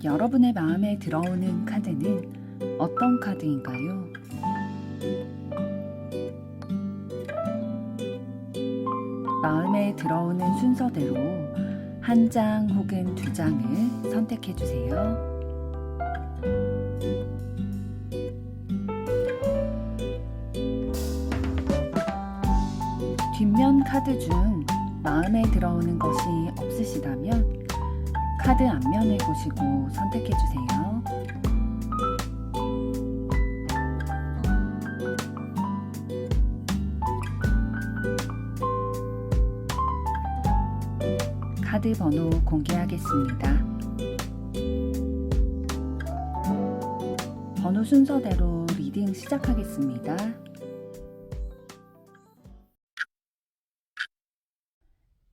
여러분의 마음에 들어오는 카드는 어떤 카드인가요? 마음에 들어오는 순서대로 한 장 혹은 두 장을 선택해 주세요. 뒷면 카드 중 마음에 들어오는 것이 없으시다면 카드 앞면을 보시고 선택해 주세요. 카드 번호 공개하겠습니다. 번호 순서대로 리딩 시작하겠습니다.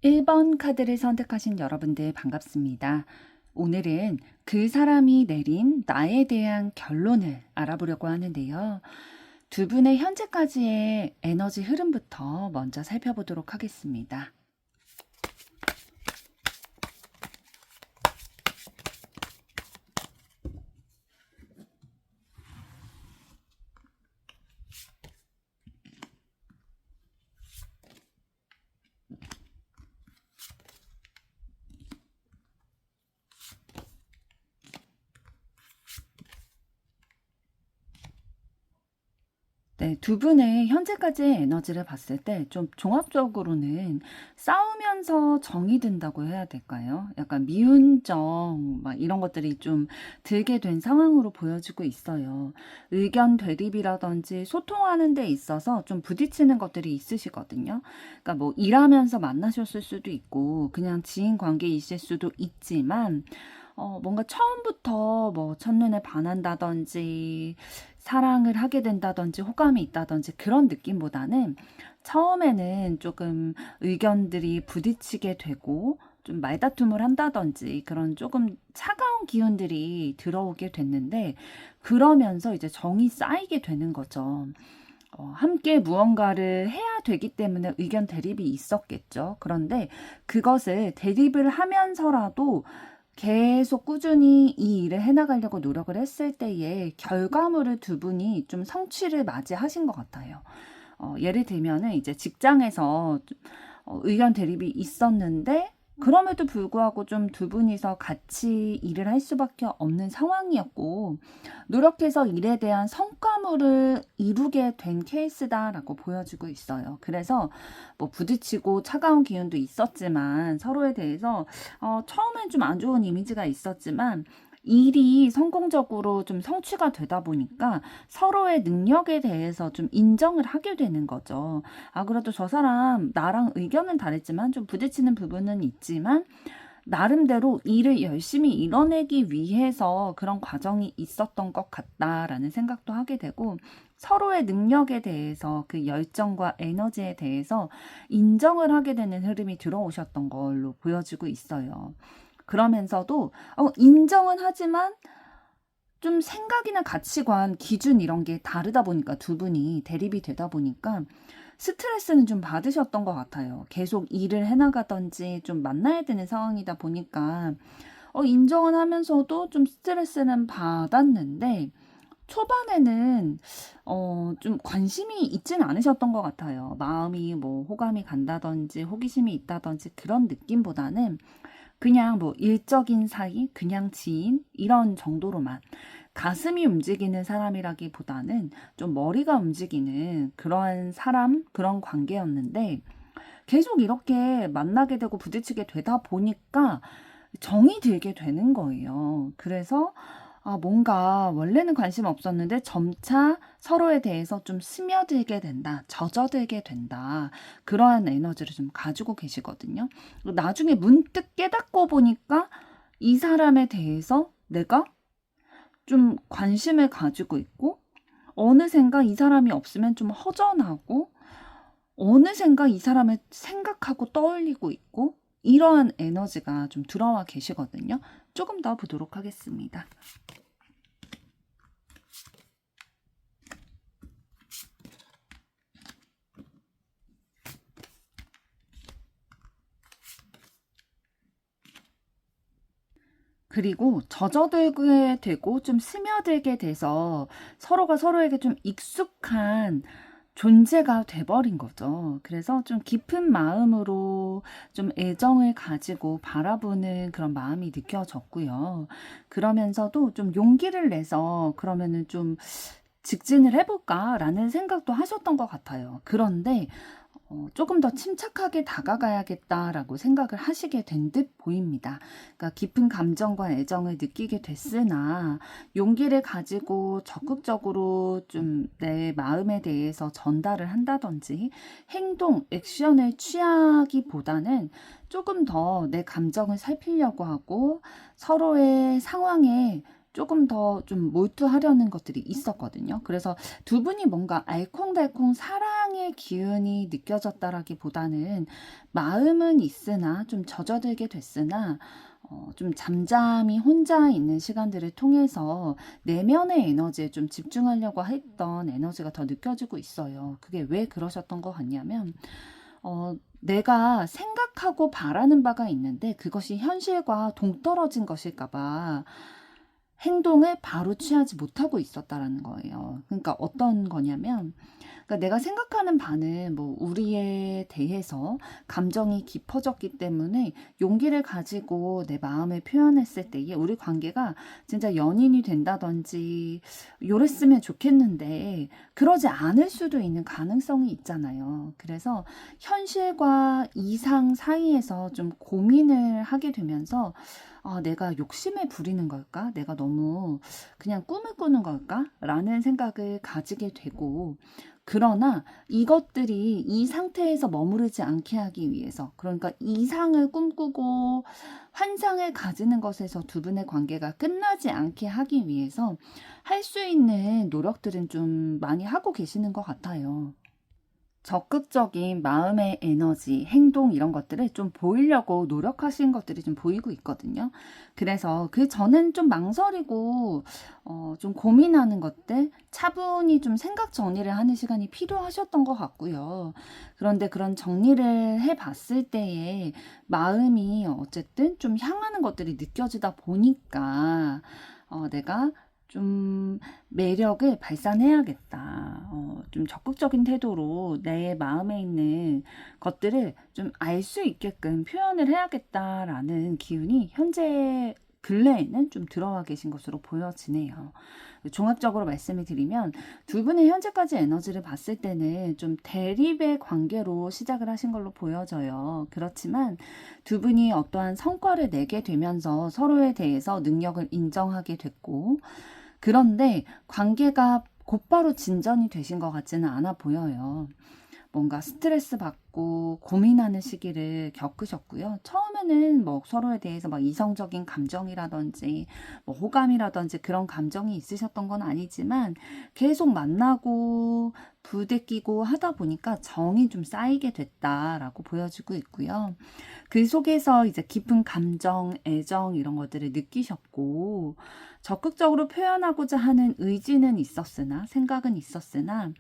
1번 카드를 선택하신 여러분들 반갑습니다. 오늘은 그 사람이 내린 나에 대한 결론을 알아보려고 하는데요. 두 분의 현재까지의 에너지 흐름부터 먼저 살펴보도록 하겠습니다. 네, 두 분의 현재까지의 에너지를 봤을 때 좀 종합적으로는 싸우면서 정이 든다고 해야 될까요? 약간 미운 정, 막 이런 것들이 좀 들게 된 상황으로 보여지고 있어요. 의견 대립이라든지 소통하는 데 있어서 좀 부딪히는 것들이 있으시거든요. 그러니까 뭐 일하면서 만나셨을 수도 있고, 그냥 지인 관계이실 수도 있지만, 뭔가 처음부터 뭐 첫눈에 반한다든지 사랑을 하게 된다든지 호감이 있다든지 그런 느낌보다는 처음에는 조금 의견들이 부딪히게 되고 좀 말다툼을 한다든지 그런 조금 차가운 기운들이 들어오게 됐는데 그러면서 이제 정이 쌓이게 되는 거죠. 함께 무언가를 해야 되기 때문에 의견 대립이 있었겠죠. 그런데 그것을 대립을 하면서라도 계속 꾸준히 이 일을 해나가려고 노력을 했을 때의 결과물을 두 분이 좀 성취를 맞이하신 것 같아요. 예를 들면은 이제 직장에서 의견 대립이 있었는데 그럼에도 불구하고 좀 두 분이서 같이 일을 할 수밖에 없는 상황이었고 노력해서 일에 대한 성과물을 이루게 된 케이스다라고 보여지고 있어요. 그래서 뭐 부딪히고 차가운 기운도 있었지만 서로에 대해서 처음엔 좀 안 좋은 이미지가 있었지만 일이 성공적으로 좀 성취가 되다 보니까 서로의 능력에 대해서 좀 인정을 하게 되는 거죠. 아, 그래도 저 사람 나랑 의견은 다르지만 좀 부딪히는 부분은 있지만 나름대로 일을 열심히 이뤄내기 위해서 그런 과정이 있었던 것 같다라는 생각도 하게 되고 서로의 능력에 대해서 그 열정과 에너지에 대해서 인정을 하게 되는 흐름이 들어오셨던 걸로 보여지고 있어요. 그러면서도 인정은 하지만 좀 생각이나 가치관, 기준 이런 게 다르다 보니까 두 분이 대립이 되다 보니까 스트레스는 좀 받으셨던 것 같아요. 계속 일을 해나가든지 좀 만나야 되는 상황이다 보니까 인정은 하면서도 좀 스트레스는 받았는데 초반에는 좀 관심이 있지는 않으셨던 것 같아요. 마음이 뭐 호감이 간다든지 호기심이 있다든지 그런 느낌보다는 그냥 뭐 일적인 사이, 그냥 지인 이런 정도로만 가슴이 움직이는 사람이라기보다는 좀 머리가 움직이는 그런 사람, 그런 관계였는데 계속 이렇게 만나게 되고 부딪히게 되다 보니까 정이 들게 되는 거예요. 그래서 뭔가 원래는 관심 없었는데 점차 서로에 대해서 좀 스며들게 된다, 젖어들게 된다. 그러한 에너지를 좀 가지고 계시거든요. 나중에 문득 깨닫고 보니까 이 사람에 대해서 내가 좀 관심을 가지고 있고 어느샌가 이 사람이 없으면 좀 허전하고 어느샌가 이 사람을 생각하고 떠올리고 있고 이러한 에너지가 좀 들어와 계시거든요. 조금 더 보도록 하겠습니다. 그리고 젖어들게 되고 좀 스며들게 돼서 서로가 서로에게 좀 익숙한 존재가 돼버린 거죠. 그래서 좀 깊은 마음으로 좀 애정을 가지고 바라보는 그런 마음이 느껴졌고요. 그러면서도 좀 용기를 내서 그러면은 좀 직진을 해볼까라는 생각도 하셨던 것 같아요. 그런데 조금 더 침착하게 다가가야겠다라고 생각을 하시게 된 듯 보입니다. 그러니까 깊은 감정과 애정을 느끼게 됐으나 용기를 가지고 적극적으로 좀 내 마음에 대해서 전달을 한다든지 행동, 액션을 취하기보다는 조금 더 내 감정을 살피려고 하고 서로의 상황에 조금 더 좀 몰두하려는 것들이 있었거든요. 그래서 두 분이 뭔가 알콩달콩 사랑의 기운이 느껴졌다라기보다는 마음은 있으나 좀 젖어들게 됐으나 좀 잠잠히 혼자 있는 시간들을 통해서 내면의 에너지에 좀 집중하려고 했던 에너지가 더 느껴지고 있어요. 그게 왜 그러셨던 것 같냐면 내가 생각하고 바라는 바가 있는데 그것이 현실과 동떨어진 것일까봐 행동을 바로 취하지 못하고 있었다라는 거예요. 그러니까 어떤 거냐면, 그러니까 내가 생각하는 바는 뭐 우리에 대해서 감정이 깊어졌기 때문에 용기를 가지고 내 마음을 표현했을 때에 우리 관계가 진짜 연인이 된다든지 요랬으면 좋겠는데 그러지 않을 수도 있는 가능성이 있잖아요. 그래서 현실과 이상 사이에서 좀 고민을 하게 되면서 내가 욕심을 부리는 걸까? 내가 너무 그냥 꿈을 꾸는 걸까? 라는 생각을 가지게 되고, 그러나 이것들이 이 상태에서 머무르지 않게 하기 위해서, 그러니까 이상을 꿈꾸고 환상을 가지는 것에서 두 분의 관계가 끝나지 않게 하기 위해서 할 수 있는 노력들은 좀 많이 하고 계시는 것 같아요. 적극적인 마음의 에너지, 행동 이런 것들을 좀 보이려고 노력하신 것들이 좀 보이고 있거든요. 그래서 그 전엔 좀 망설이고 좀 고민하는 것들, 차분히 좀 생각 정리를 하는 시간이 필요하셨던 것 같고요. 그런데 그런 정리를 해봤을 때에 마음이 어쨌든 좀 향하는 것들이 느껴지다 보니까 내가 좀 매력을 발산해야겠다. 좀 적극적인 태도로 내 마음에 있는 것들을 좀 알 수 있게끔 표현을 해야겠다라는 기운이 현재 근래에는 좀 들어와 계신 것으로 보여지네요. 종합적으로 말씀을 드리면 두 분의 현재까지 에너지를 봤을 때는 좀 대립의 관계로 시작을 하신 걸로 보여져요. 그렇지만 두 분이 어떠한 성과를 내게 되면서 서로에 대해서 능력을 인정하게 됐고 그런데 관계가 곧바로 진전이 되신 것 같지는 않아 보여요. 뭔가 스트레스 받고 고민하는 시기를 겪으셨고요. 처음에는 뭐 서로에 대해서 막 이성적인 감정이라든지 뭐 호감이라든지 그런 감정이 있으셨던 건 아니지만 계속 만나고 부대끼고 하다 보니까 정이 좀 쌓이게 됐다라고 보여지고 있고요. 그 속에서 이제 깊은 감정, 애정 이런 것들을 느끼셨고 적극적으로 표현하고자 하는 의지는 있었으나 생각은 있었으나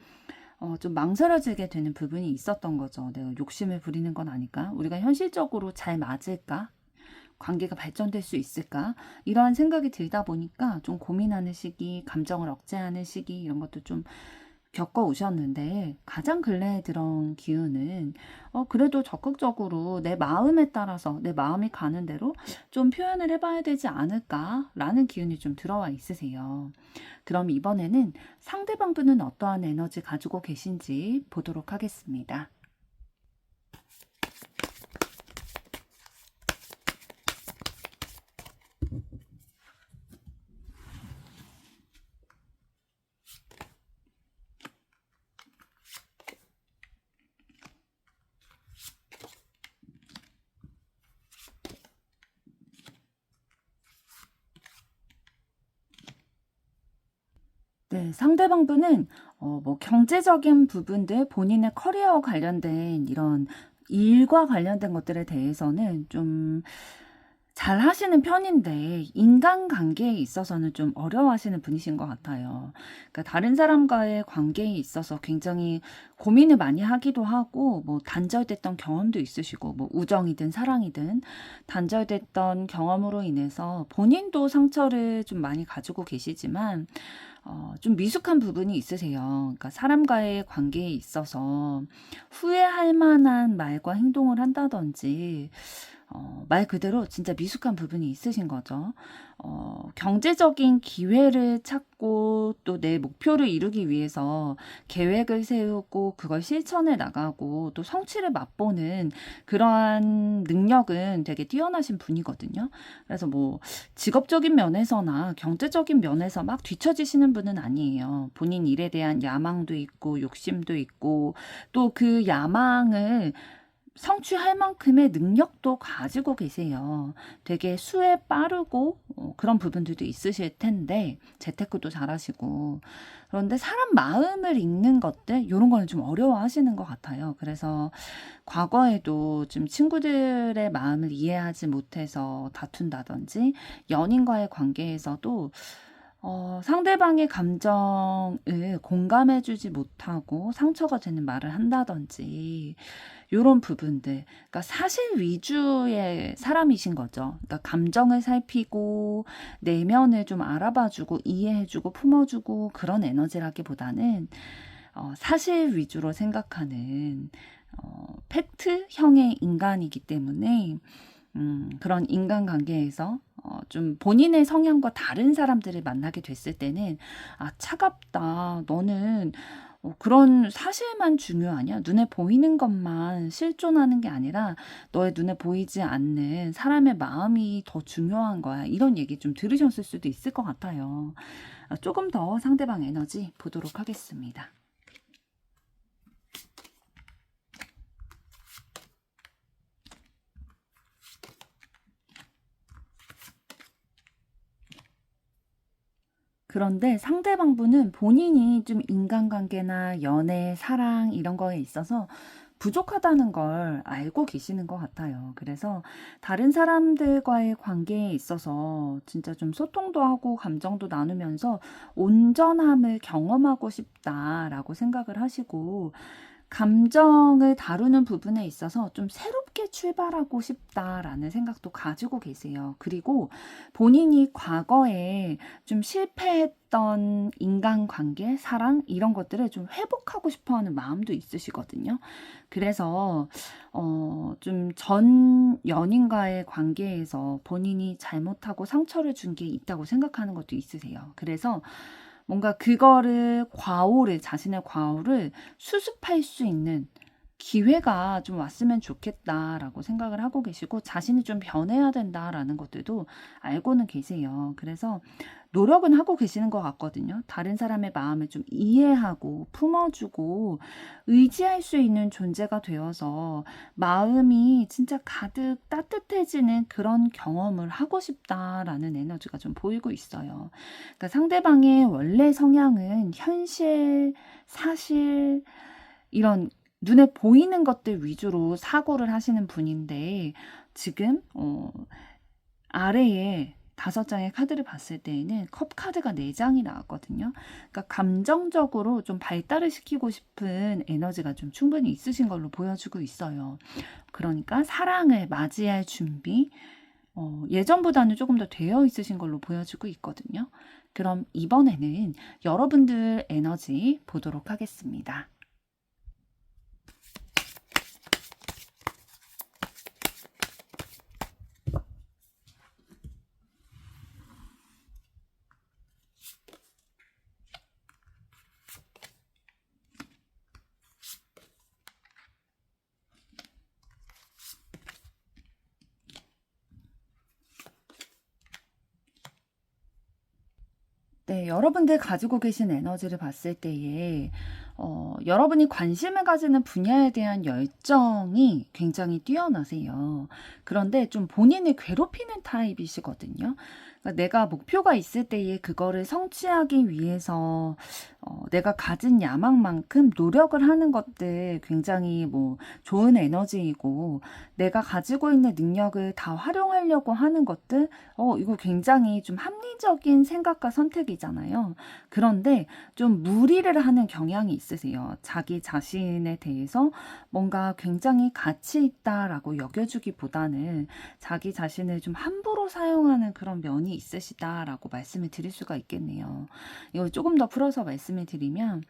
좀 망설여지게 되는 부분이 있었던 거죠. 내가 욕심을 부리는 건 아닐까? 우리가 현실적으로 잘 맞을까? 관계가 발전될 수 있을까? 이러한 생각이 들다 보니까 좀 고민하는 시기, 감정을 억제하는 시기 이런 것도 좀 겪어오셨는데 가장 근래에 들어온 기운은 그래도 적극적으로 내 마음에 따라서 내 마음이 가는 대로 좀 표현을 해봐야 되지 않을까라는 기운이 좀 들어와 있으세요. 그럼 이번에는 상대방 분은 어떠한 에너지 가지고 계신지 보도록 하겠습니다. 네, 상대방 분은 뭐 경제적인 부분들, 본인의 커리어와 관련된 이런 일과 관련된 것들에 대해서는 좀 잘 하시는 편인데 인간관계에 있어서는 좀 어려워하시는 분이신 것 같아요. 그러니까 다른 사람과의 관계에 있어서 굉장히 고민을 많이 하기도 하고 뭐 단절됐던 경험도 있으시고 뭐 우정이든 사랑이든 단절됐던 경험으로 인해서 본인도 상처를 좀 많이 가지고 계시지만 좀 미숙한 부분이 있으세요. 그러니까 사람과의 관계에 있어서 후회할 만한 말과 행동을 한다든지 말 그대로 진짜 미숙한 부분이 있으신 거죠. 경제적인 기회를 찾고 또 내 목표를 이루기 위해서 계획을 세우고 그걸 실천해 나가고 또 성취를 맛보는 그러한 능력은 되게 뛰어나신 분이거든요. 그래서 뭐 직업적인 면에서나 경제적인 면에서 막 뒤처지시는 분은 아니에요. 본인 일에 대한 야망도 있고 욕심도 있고 또 그 야망을 성취할 만큼의 능력도 가지고 계세요. 되게 수에 빠르고 그런 부분들도 있으실 텐데 재테크도 잘하시고 그런데 사람 마음을 읽는 것들 이런 거는 좀 어려워하시는 것 같아요. 그래서 과거에도 좀 친구들의 마음을 이해하지 못해서 다툰다든지 연인과의 관계에서도 상대방의 감정을 공감해주지 못하고 상처가 되는 말을 한다든지 요런 부분들. 그러니까 사실 위주의 사람이신 거죠. 그러니까 감정을 살피고 내면을 좀 알아봐주고 이해해주고 품어주고 그런 에너지라기보다는 사실 위주로 생각하는 팩트형의 인간이기 때문에 그런 인간관계에서 좀 본인의 성향과 다른 사람들을 만나게 됐을 때는 아 차갑다. 너는 그런 사실만 중요하냐? 눈에 보이는 것만 실존하는 게 아니라 너의 눈에 보이지 않는 사람의 마음이 더 중요한 거야. 이런 얘기 좀 들으셨을 수도 있을 것 같아요. 조금 더 상대방 에너지 보도록 하겠습니다. 그런데 상대방분은 본인이 좀 인간관계나 연애, 사랑 이런 거에 있어서 부족하다는 걸 알고 계시는 것 같아요. 그래서 다른 사람들과의 관계에 있어서 진짜 좀 소통도 하고 감정도 나누면서 온전함을 경험하고 싶다라고 생각을 하시고 감정을 다루는 부분에 있어서 좀 새롭게 출발하고 싶다라는 생각도 가지고 계세요. 그리고 본인이 과거에 좀 실패했던 인간관계, 사랑 이런 것들을 좀 회복하고 싶어하는 마음도 있으시거든요. 그래서 좀 전 연인과의 관계에서 본인이 잘못하고 상처를 준 게 있다고 생각하는 것도 있으세요. 그래서 뭔가 그거를 자신의 과오를 수습할 수 있는 기회가 좀 왔으면 좋겠다라고 생각을 하고 계시고 자신이 좀 변해야 된다라는 것들도 알고는 계세요. 그래서 노력은 하고 계시는 것 같거든요. 다른 사람의 마음을 좀 이해하고 품어주고 의지할 수 있는 존재가 되어서 마음이 진짜 가득 따뜻해지는 그런 경험을 하고 싶다라는 에너지가 좀 보이고 있어요. 그러니까 상대방의 원래 성향은 현실, 사실 이런 눈에 보이는 것들 위주로 사고를 하시는 분인데 지금 아래에 5장의 카드를 봤을 때에는 컵 카드가 4장이 나왔거든요. 그러니까 감정적으로 좀 발달을 시키고 싶은 에너지가 좀 충분히 있으신 걸로 보여주고 있어요. 그러니까 사랑을 맞이할 준비, 예전보다는 조금 더 되어 있으신 걸로 보여주고 있거든요. 그럼 이번에는 여러분들 에너지 보도록 하겠습니다. 네, 여러분들 가지고 계신 에너지를 봤을 때에, 여러분이 관심을 가지는 분야에 대한 열정이 굉장히 뛰어나세요. 그런데 좀 본인을 괴롭히는 타입이시거든요. 그러니까 내가 목표가 있을 때에 그거를 성취하기 위해서 내가 가진 야망만큼 노력을 하는 것들 굉장히 뭐 좋은 에너지이고, 내가 가지고 있는 능력을 다 활용하려고 하는 것들, 이거 굉장히 좀 합리적인 생각과 선택이잖아요. 그런데 좀 무리를 하는 경향이 있으세요. 자기 자신에 대해서 뭔가 굉장히 가치 있다라고 여겨주기보다는 자기 자신을 좀 함부로 사용하는 그런 면이 있으시다라고 말씀을 드릴 수가 있겠네요. 이걸 조금 더 풀어서 말씀을 드리면,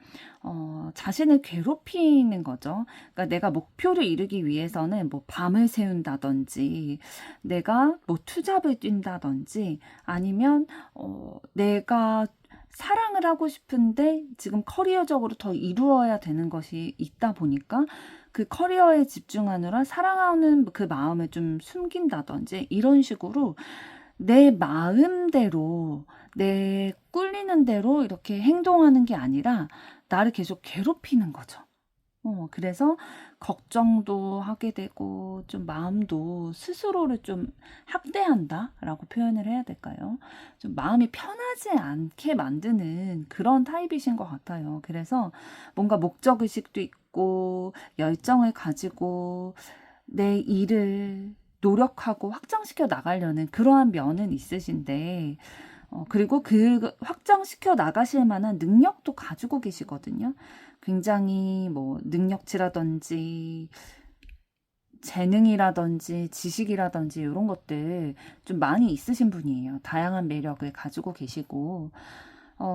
자신을 괴롭히는 거죠. 그러니까 내가 목표를 이루기 위해서는 뭐 밤을 새운다든지, 내가 뭐 투잡을 뛴다든지, 아니면 내가 사랑을 하고 싶은데 지금 커리어적으로 더 이루어야 되는 것이 있다 보니까 그 커리어에 집중하느라 사랑하는 그 마음을 좀 숨긴다든지, 이런 식으로 내 마음대로, 내 꿀리는 대로 이렇게 행동하는 게 아니라 나를 계속 괴롭히는 거죠. 그래서 걱정도 하게 되고 좀 마음도 스스로를 좀 학대한다라고 표현을 해야 될까요? 좀 마음이 편하지 않게 만드는 그런 타입이신 것 같아요. 그래서 뭔가 목적의식도 있고 열정을 가지고 내 일을 노력하고 확장시켜 나가려는 그러한 면은 있으신데, 그리고 그 확장시켜 나가실 만한 능력도 가지고 계시거든요. 굉장히 뭐 능력치라든지 재능이라든지 지식이라든지 이런 것들 좀 많이 있으신 분이에요. 다양한 매력을 가지고 계시고,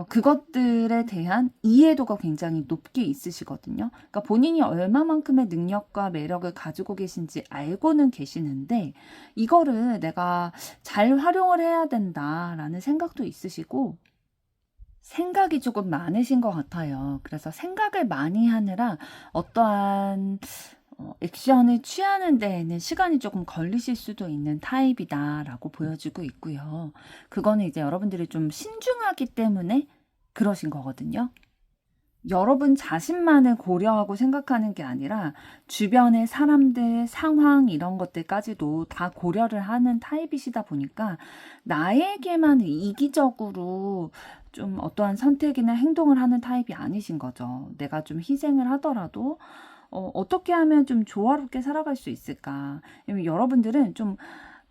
그것들에 대한 이해도가 굉장히 높게 있으시거든요. 그러니까 본인이 얼마만큼의 능력과 매력을 가지고 계신지 알고는 계시는데, 이거를 내가 잘 활용을 해야 된다라는 생각도 있으시고, 생각이 조금 많으신 것 같아요. 그래서 생각을 많이 하느라 어떠한 액션을 취하는 데에는 시간이 조금 걸리실 수도 있는 타입이다라고 보여지고 있고요. 그거는 이제 여러분들이 좀 신중하기 때문에 그러신 거거든요. 여러분 자신만을 고려하고 생각하는 게 아니라 주변의 사람들, 상황 이런 것들까지도 다 고려를 하는 타입이시다 보니까 나에게만 이기적으로 좀 어떠한 선택이나 행동을 하는 타입이 아니신 거죠. 내가 좀 희생을 하더라도 어떻게 하면 좀 조화롭게 살아갈 수 있을까? 왜냐면 여러분들은 좀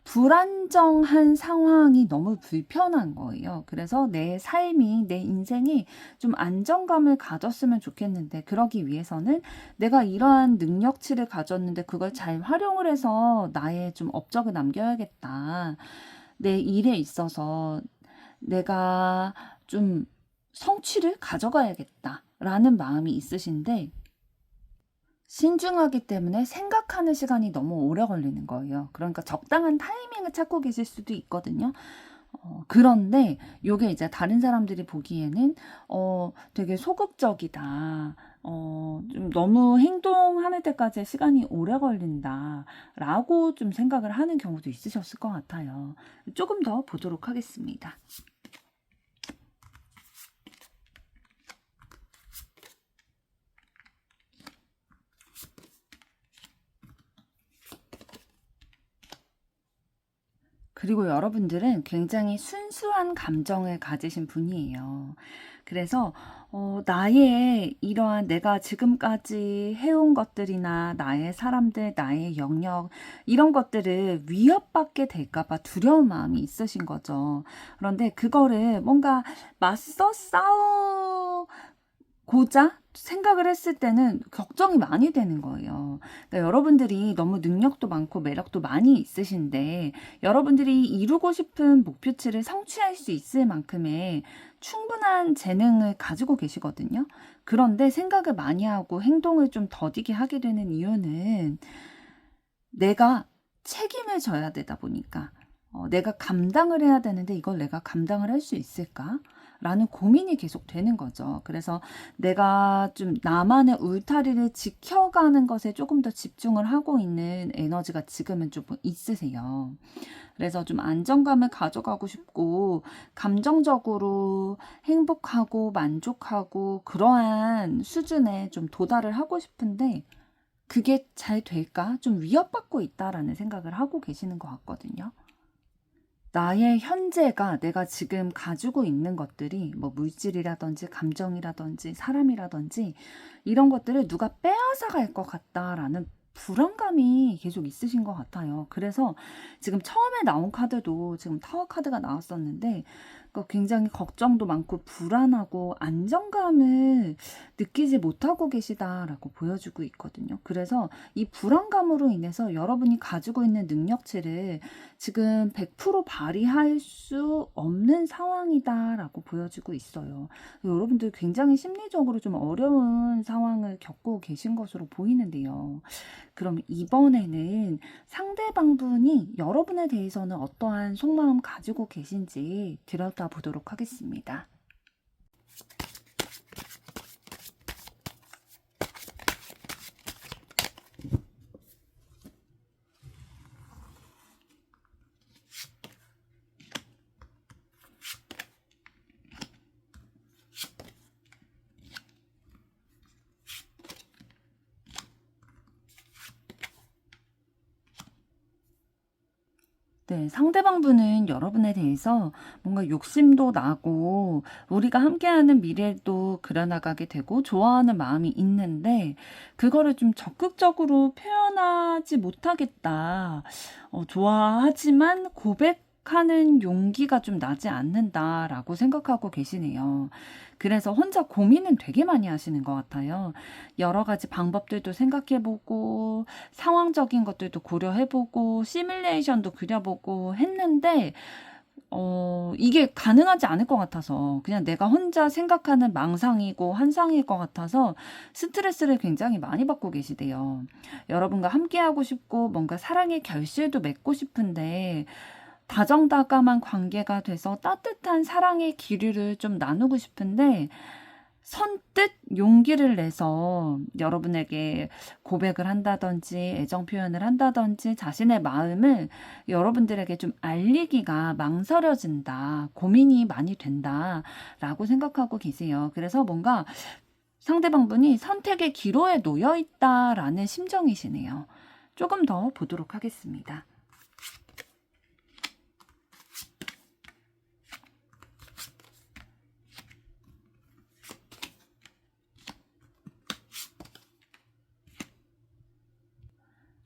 불안정한 상황이 너무 불편한 거예요. 그래서 내 삶이, 내 인생이 좀 안정감을 가졌으면 좋겠는데, 그러기 위해서는 내가 이러한 능력치를 가졌는데 그걸 잘 활용을 해서 나의 좀 업적을 남겨야겠다. 내 일에 있어서 내가 좀 성취를 가져가야겠다라는 마음이 있으신데, 신중하기 때문에 생각하는 시간이 너무 오래 걸리는 거예요. 그러니까 적당한 타이밍을 찾고 계실 수도 있거든요. 그런데 요게 이제 다른 사람들이 보기에는 되게 소극적이다. 좀 너무 행동하는 데까지 시간이 오래 걸린다라고 좀 생각을 하는 경우도 있으셨을 것 같아요. 조금 더 보도록 하겠습니다. 그리고 여러분들은 굉장히 순수한 감정을 가지신 분이에요. 그래서 나의 이러한 내가 지금까지 해온 것들이나 나의 사람들, 나의 영역 이런 것들을 위협받게 될까 봐 두려운 마음이 있으신 거죠. 그런데 그거를 뭔가 맞서 고자 생각을 했을 때는 걱정이 많이 되는 거예요. 그러니까 여러분들이 너무 능력도 많고 매력도 많이 있으신데, 여러분들이 이루고 싶은 목표치를 성취할 수 있을 만큼의 충분한 재능을 가지고 계시거든요. 그런데 생각을 많이 하고 행동을 좀 더디게 하게 되는 이유는 내가 책임을 져야 되다 보니까, 내가 감당을 해야 되는데 이걸 내가 감당을 할 수 있을까? 라는 고민이 계속 되는 거죠. 그래서 내가 좀 나만의 울타리를 지켜가는 것에 조금 더 집중을 하고 있는 에너지가 지금은 좀 있으세요. 그래서 좀 안정감을 가져가고 싶고, 감정적으로 행복하고 만족하고 그러한 수준에 좀 도달을 하고 싶은데, 그게 잘 될까? 좀 위협받고 있다라는 생각을 하고 계시는 것 같거든요. 나의 현재가 내가 지금 가지고 있는 것들이 뭐 물질이라든지 감정이라든지 사람이라든지 이런 것들을 누가 빼앗아 갈 것 같다라는 불안감이 계속 있으신 것 같아요. 그래서 지금 처음에 나온 카드도 지금 타워 카드가 나왔었는데 굉장히 걱정도 많고 불안하고 안정감을 느끼지 못하고 계시다라고 보여주고 있거든요. 그래서 이 불안감으로 인해서 여러분이 가지고 있는 능력치를 지금 100% 발휘할 수 없는 상황이다라고 보여지고 있어요. 여러분들 굉장히 심리적으로 좀 어려운 상황을 겪고 계신 것으로 보이는데요. 그럼 이번에는 상대방분이 여러분에 대해서는 어떠한 속마음 가지고 계신지 들여다보도록 하겠습니다. 네, 상대방분은 여러분에 대해서 뭔가 욕심도 나고 우리가 함께하는 미래도 그려나가게 되고 좋아하는 마음이 있는데 그거를 좀 적극적으로 표현하지 못하겠다. 좋아하지만 고백하는 용기가 좀 나지 않는다라고 생각하고 계시네요. 그래서 혼자 고민은 되게 많이 하시는 것 같아요. 여러 가지 방법들도 생각해보고 상황적인 것들도 고려해보고 시뮬레이션도 그려보고 했는데 이게 가능하지 않을 것 같아서 그냥 내가 혼자 생각하는 망상이고 환상일 것 같아서 스트레스를 굉장히 많이 받고 계시대요. 여러분과 함께하고 싶고 뭔가 사랑의 결실도 맺고 싶은데 다정다감한 관계가 돼서 따뜻한 사랑의 기류를 좀 나누고 싶은데 선뜻 용기를 내서 여러분에게 고백을 한다든지 애정 표현을 한다든지 자신의 마음을 여러분들에게 좀 알리기가 망설여진다, 고민이 많이 된다라고 생각하고 계세요. 그래서 뭔가 상대방분이 선택의 기로에 놓여 있다라는 심정이시네요. 조금 더 보도록 하겠습니다.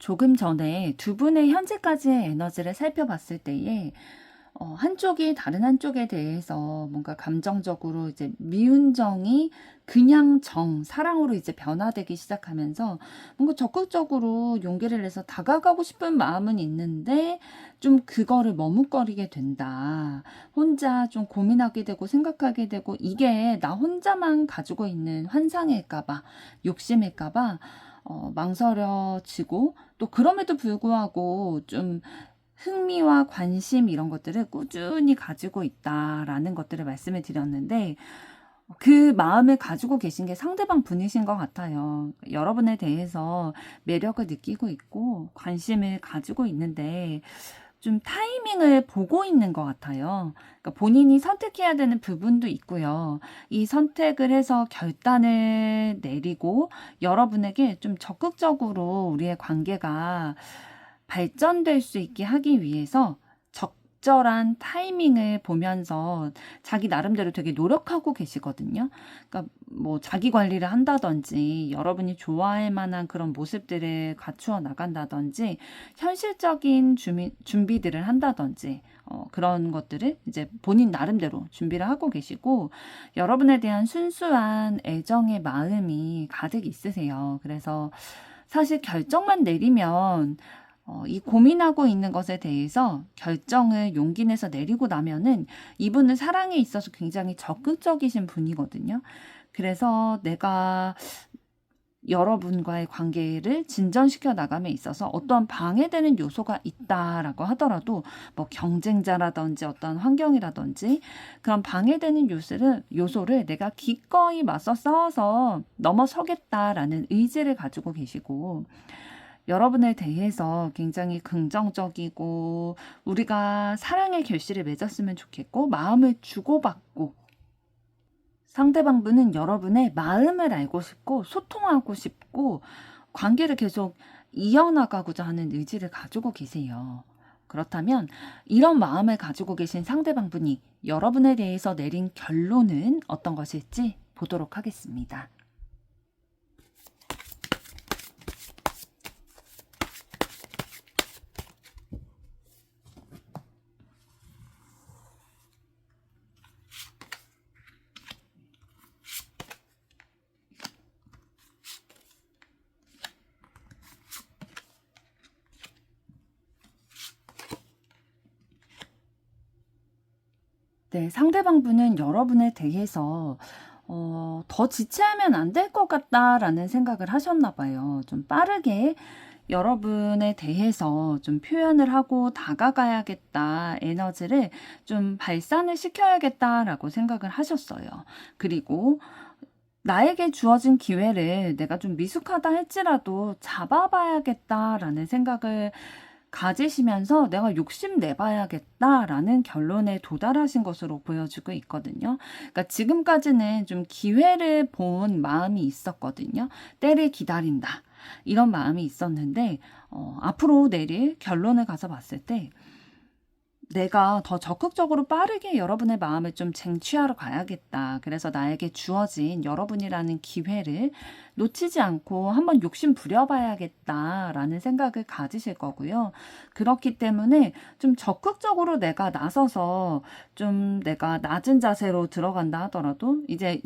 조금 전에 두 분의 현재까지의 에너지를 살펴봤을 때에 한쪽이 다른 한쪽에 대해서 뭔가 감정적으로 이제 미운 정이 그냥 사랑으로 이제 변화되기 시작하면서 뭔가 적극적으로 용기를 내서 다가가고 싶은 마음은 있는데 좀 그거를 머뭇거리게 된다. 혼자 좀 고민하게 되고 생각하게 되고 이게 나 혼자만 가지고 있는 환상일까봐, 욕심일까봐 망설여지고 또 그럼에도 불구하고 좀 흥미와 관심 이런 것들을 꾸준히 가지고 있다라는 것들을 말씀을 드렸는데 그 마음을 가지고 계신 게 상대방 분이신 것 같아요. 여러분에 대해서 매력을 느끼고 있고 관심을 가지고 있는데 좀 타이밍을 보고 있는 것 같아요. 그러니까 본인이 선택해야 되는 부분도 있고요. 이 선택을 해서 결단을 내리고 여러분에게 좀 적극적으로 우리의 관계가 발전될 수 있게 하기 위해서 적절한 타이밍을 보면서 자기 나름대로 되게 노력하고 계시거든요. 그러니까 뭐 자기 관리를 한다든지 여러분이 좋아할 만한 그런 모습들을 갖추어 나간다든지 현실적인 준비들을 한다든지 그런 것들을 이제 본인 나름대로 준비를 하고 계시고 여러분에 대한 순수한 애정의 마음이 가득 있으세요. 그래서 사실 결정만 내리면 이 고민하고 있는 것에 대해서 결정을 용기 내서 내리고 나면은 이분은 사랑에 있어서 굉장히 적극적이신 분이거든요. 그래서 내가 여러분과의 관계를 진전시켜 나감에 있어서 어떠한 방해되는 요소가 있다라고 하더라도 뭐 경쟁자라든지 어떤 환경이라든지 그런 방해되는 요소를 내가 기꺼이 맞서 싸워서 넘어서겠다라는 의지를 가지고 계시고 여러분에 대해서 굉장히 긍정적이고 우리가 사랑의 결실을 맺었으면 좋겠고 마음을 주고받고 상대방분은 여러분의 마음을 알고 싶고 소통하고 싶고 관계를 계속 이어나가고자 하는 의지를 가지고 계세요. 그렇다면 이런 마음을 가지고 계신 상대방분이 여러분에 대해서 내린 결론은 어떤 것일지 보도록 하겠습니다. 네, 상대방분은 여러분에 대해서 더 지체하면 안 될 것 같다라는 생각을 하셨나 봐요. 좀 빠르게 여러분에 대해서 좀 표현을 하고 다가가야겠다, 에너지를 좀 발산을 시켜야겠다라고 생각을 하셨어요. 그리고 나에게 주어진 기회를 내가 좀 미숙하다 할지라도 잡아봐야겠다라는 생각을 가지시면서 내가 욕심내봐야겠다라는 결론에 도달하신 것으로 보여지고 있거든요. 그러니까 지금까지는 좀 기회를 본 마음이 있었거든요. 때를 기다린다. 이런 마음이 있었는데 앞으로 내릴 결론을 가서 봤을 때 내가 더 적극적으로 빠르게 여러분의 마음을 좀 쟁취하러 가야겠다. 그래서 나에게 주어진 여러분이라는 기회를 놓치지 않고 한번 욕심 부려봐야겠다라는 생각을 가지실 거고요. 그렇기 때문에 좀 적극적으로 내가 나서서 좀 내가 낮은 자세로 들어간다 하더라도 이제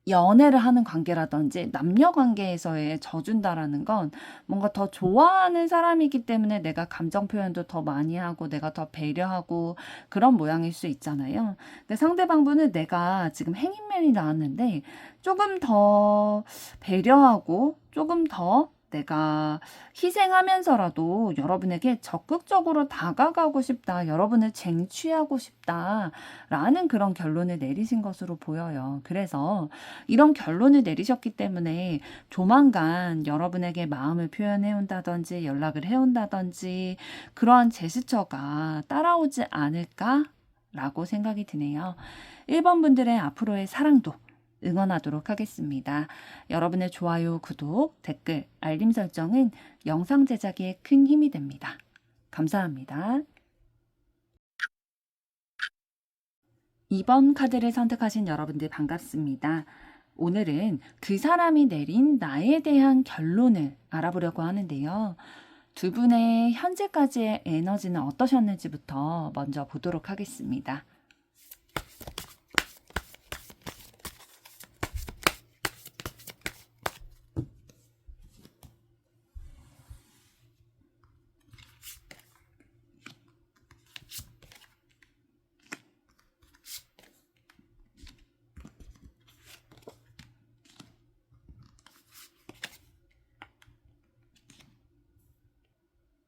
연애를 하는 관계라든지 남녀 관계에서의 져준다라는 건 뭔가 더 좋아하는 사람이기 때문에 내가 감정 표현도 더 많이 하고 내가 더 배려하고 그런 모양일 수 있잖아요. 근데 상대방분은 내가 지금 행인면이 나왔는데 조금 더 배려하고 조금 더 내가 희생하면서라도 여러분에게 적극적으로 다가가고 싶다, 여러분을 쟁취하고 싶다라는 그런 결론을 내리신 것으로 보여요. 그래서 이런 결론을 내리셨기 때문에 조만간 여러분에게 마음을 표현해 온다든지 연락을 해 온다든지 그러한 제스처가 따라오지 않을까라고 생각이 드네요. 1번 분들의 앞으로의 사랑도 응원하도록 하겠습니다. 여러분의 좋아요, 구독, 댓글, 알림 설정은 영상 제작에 큰 힘이 됩니다. 감사합니다. 2번 카드를 선택하신 여러분들 반갑습니다. 오늘은 그 사람이 내린 나에 대한 결론을 알아보려고 하는데요. 두 분의 현재까지의 에너지는 어떠셨는지부터 먼저 보도록 하겠습니다.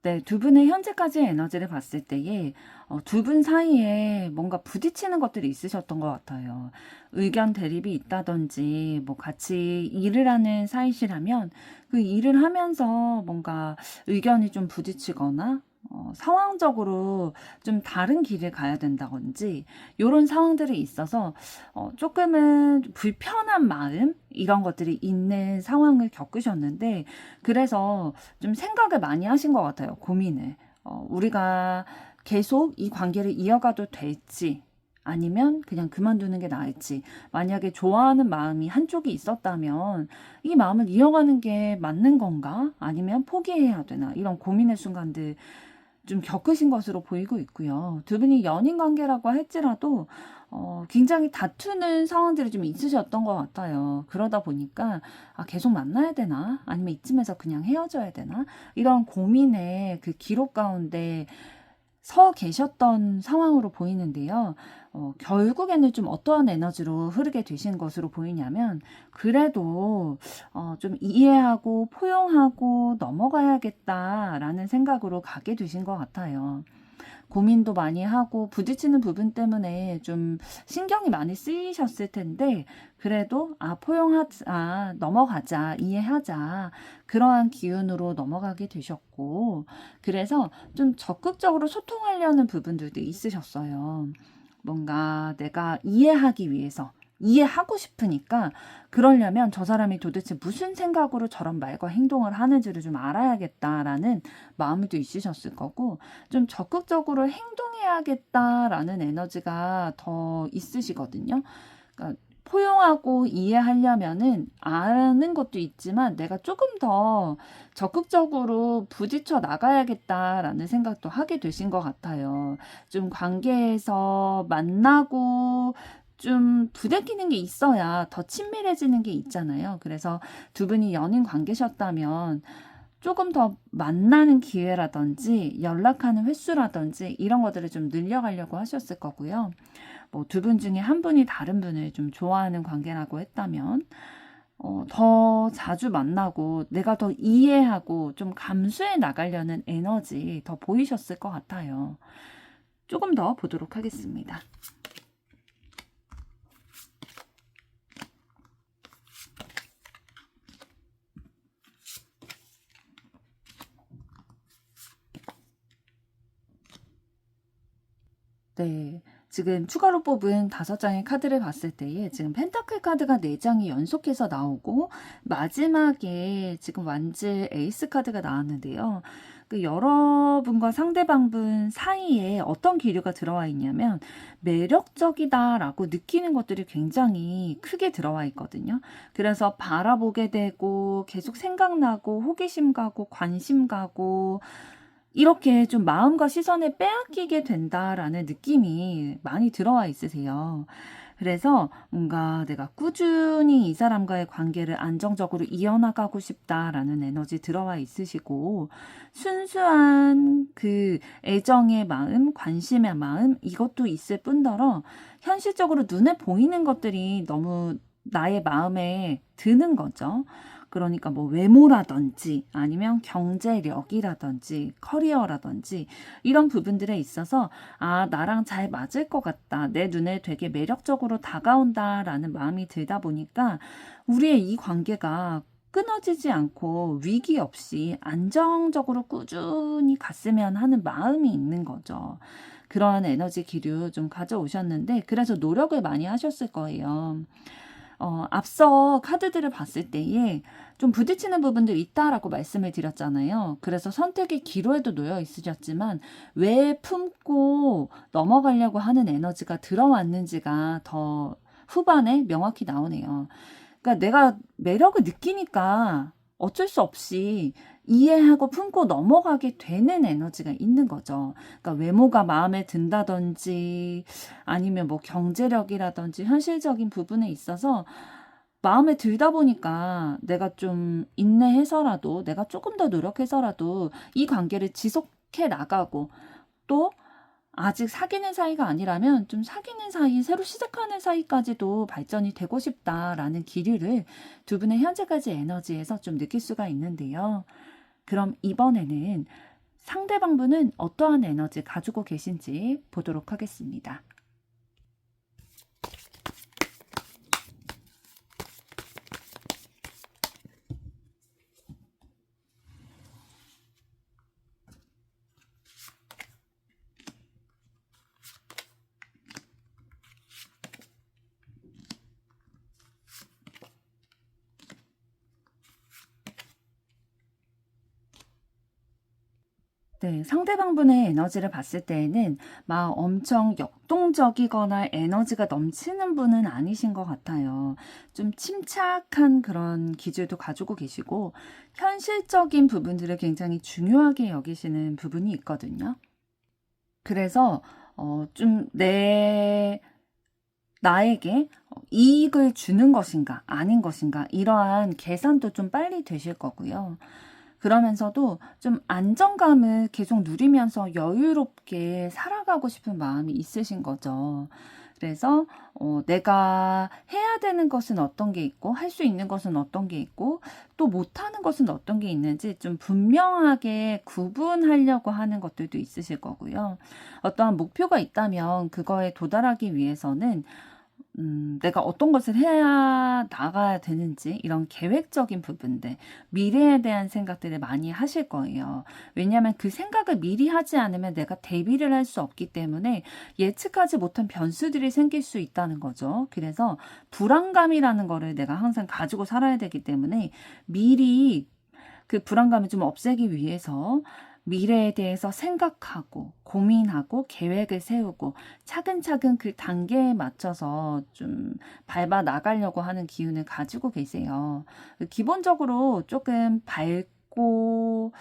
네, 두 분의 현재까지의 에너지를 봤을 때에 두 분 사이에 뭔가 부딪히는 것들이 있으셨던 것 같아요. 의견 대립이 있다든지 뭐 같이 일을 하는 사이시라면 그 일을 하면서 뭔가 의견이 좀 부딪히거나 상황적으로 좀 다른 길을 가야 된다든지 이런 상황들이 있어서 조금은 불편한 마음 이런 것들이 있는 상황을 겪으셨는데 그래서 좀 생각을 많이 하신 것 같아요. 고민을. 우리가 계속 이 관계를 이어가도 될지 아니면 그냥 그만두는 게 나을지 만약에 좋아하는 마음이 한쪽이 있었다면 이 마음을 이어가는 게 맞는 건가? 아니면 포기해야 되나? 이런 고민의 순간들 좀 겪으신 것으로 보이고 있고요. 두 분이 연인 관계라고 할지라도 굉장히 다투는 상황들이 좀 있으셨던 것 같아요. 그러다 보니까 계속 만나야 되나? 아니면 이쯤에서 그냥 헤어져야 되나? 이런 고민의 그 기록 가운데 서 계셨던 상황으로 보이는데요. 결국에는 좀 어떠한 에너지로 흐르게 되신 것으로 보이냐면 그래도 좀 이해하고 포용하고 넘어가야겠다라는 생각으로 가게 되신 것 같아요. 고민도 많이 하고 부딪히는 부분 때문에 좀 신경이 많이 쓰이셨을 텐데 그래도 포용하자, 넘어가자, 이해하자 그러한 기운으로 넘어가게 되셨고 그래서 좀 적극적으로 소통하려는 부분들도 있으셨어요. 뭔가 내가 이해하기 위해서 이해하고 싶으니까 그러려면 저 사람이 도대체 무슨 생각으로 저런 말과 행동을 하는지를 좀 알아야겠다라는 마음이 또 있으셨을 거고 좀 적극적으로 행동해야겠다라는 에너지가 더 있으시거든요. 그러니까 포용하고 이해하려면은 아는 것도 있지만 내가 조금 더 적극적으로 부딪혀 나가야겠다라는 생각도 하게 되신 것 같아요. 좀 관계에서 만나고 좀 부대끼는 게 있어야 더 친밀해지는 게 있잖아요. 그래서 두 분이 연인 관계셨다면 조금 더 만나는 기회라든지 연락하는 횟수라든지 이런 것들을 좀 늘려가려고 하셨을 거고요. 뭐 두 분 중에 한 분이 다른 분을 좀 좋아하는 관계라고 했다면 더 자주 만나고 내가 더 이해하고 좀 감수해 나가려는 에너지 더 보이셨을 것 같아요. 조금 더 보도록 하겠습니다. 네. 지금 추가로 뽑은 5장의 카드를 봤을 때에 지금 펜타클 카드가 4장이 연속해서 나오고 마지막에 지금 완즈 에이스 카드가 나왔는데요. 그 여러분과 상대방분 사이에 어떤 기류가 들어와 있냐면 매력적이다라고 느끼는 것들이 굉장히 크게 들어와 있거든요. 그래서 바라보게 되고 계속 생각나고 호기심 가고 관심 가고 이렇게 좀 마음과 시선을 빼앗기게 된다라는 느낌이 많이 들어와 있으세요. 그래서 뭔가 내가 꾸준히 이 사람과의 관계를 안정적으로 이어나가고 싶다라는 에너지 들어와 있으시고 순수한 그 애정의 마음, 관심의 마음 이것도 있을 뿐더러 현실적으로 눈에 보이는 것들이 너무 나의 마음에 드는 거죠. 그러니까 뭐 외모라든지 아니면 경제력이라든지 커리어라든지 이런 부분들에 있어서 아, 나랑 잘 맞을 것 같다. 내 눈에 되게 매력적으로 다가온다라는 마음이 들다 보니까 우리의 이 관계가 끊어지지 않고 위기 없이 안정적으로 꾸준히 갔으면 하는 마음이 있는 거죠. 그러한 에너지 기류 좀 가져오셨는데 그래서 노력을 많이 하셨을 거예요. 앞서 카드들을 봤을 때에 좀 부딪히는 부분도 있다라고 말씀을 드렸잖아요. 그래서 선택의 기로에도 놓여 있으셨지만 왜 품고 넘어가려고 하는 에너지가 들어왔는지가 더 후반에 명확히 나오네요. 그러니까 내가 매력을 느끼니까 어쩔 수 없이 이해하고 품고 넘어가게 되는 에너지가 있는 거죠. 그러니까 외모가 마음에 든다든지 아니면 뭐 경제력이라든지 현실적인 부분에 있어서 마음에 들다 보니까 내가 좀 인내해서라도 내가 조금 더 노력해서라도 이 관계를 지속해 나가고 또 아직 사귀는 사이가 아니라면 좀 사귀는 사이, 새로 시작하는 사이까지도 발전이 되고 싶다라는 기류를 두 분의 현재까지 에너지에서 좀 느낄 수가 있는데요. 그럼 이번에는 상대방분은 어떠한 에너지 가지고 계신지 보도록 하겠습니다. 네, 상대방분의 에너지를 봤을 때에는 막 엄청 역동적이거나 에너지가 넘치는 분은 아니신 것 같아요. 좀 침착한 그런 기질도 가지고 계시고 현실적인 부분들을 굉장히 중요하게 여기시는 부분이 있거든요. 그래서 좀 나에게 이익을 주는 것인가 아닌 것인가 이러한 계산도 좀 빨리 되실 거고요. 그러면서도 좀 안정감을 계속 누리면서 여유롭게 살아가고 싶은 마음이 있으신 거죠. 그래서 내가 해야 되는 것은 어떤 게 있고 할 수 있는 것은 어떤 게 있고 또 못하는 것은 어떤 게 있는지 좀 분명하게 구분하려고 하는 것들도 있으실 거고요. 어떠한 목표가 있다면 그거에 도달하기 위해서는 내가 어떤 것을 해야 나가야 되는지 이런 계획적인 부분들, 미래에 대한 생각들을 많이 하실 거예요. 왜냐하면 그 생각을 미리 하지 않으면 내가 대비를 할 수 없기 때문에 예측하지 못한 변수들이 생길 수 있다는 거죠. 그래서 불안감이라는 거를 내가 항상 가지고 살아야 되기 때문에 미리 그 불안감을 좀 없애기 위해서 미래에 대해서 생각하고 고민하고 계획을 세우고 차근차근 그 단계에 맞춰서 좀 밟아 나가려고 하는 기운을 가지고 계세요. 기본적으로 조금 밝고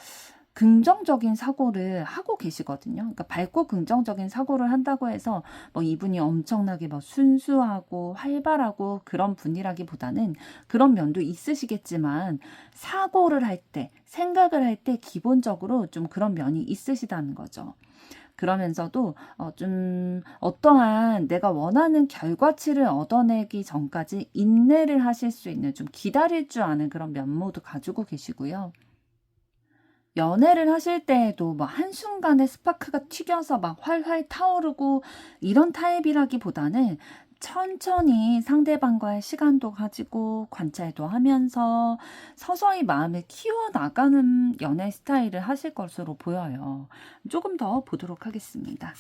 긍정적인 사고를 하고 계시거든요. 그러니까 밝고 긍정적인 사고를 한다고 해서 뭐 이분이 엄청나게 뭐 순수하고 활발하고 그런 분이라기보다는 그런 면도 있으시겠지만 사고를 할 때, 생각을 할 때 기본적으로 좀 그런 면이 있으시다는 거죠. 그러면서도 좀 어떠한 내가 원하는 결과치를 얻어내기 전까지 인내를 하실 수 있는, 좀 기다릴 줄 아는 그런 면모도 가지고 계시고요. 연애를 하실 때에도 뭐 한순간에 스파크가 튀겨서 막 활활 타오르고 이런 타입이라기보다는 천천히 상대방과의 시간도 가지고 관찰도 하면서 서서히 마음을 키워나가는 연애 스타일을 하실 것으로 보여요. 조금 더 보도록 하겠습니다.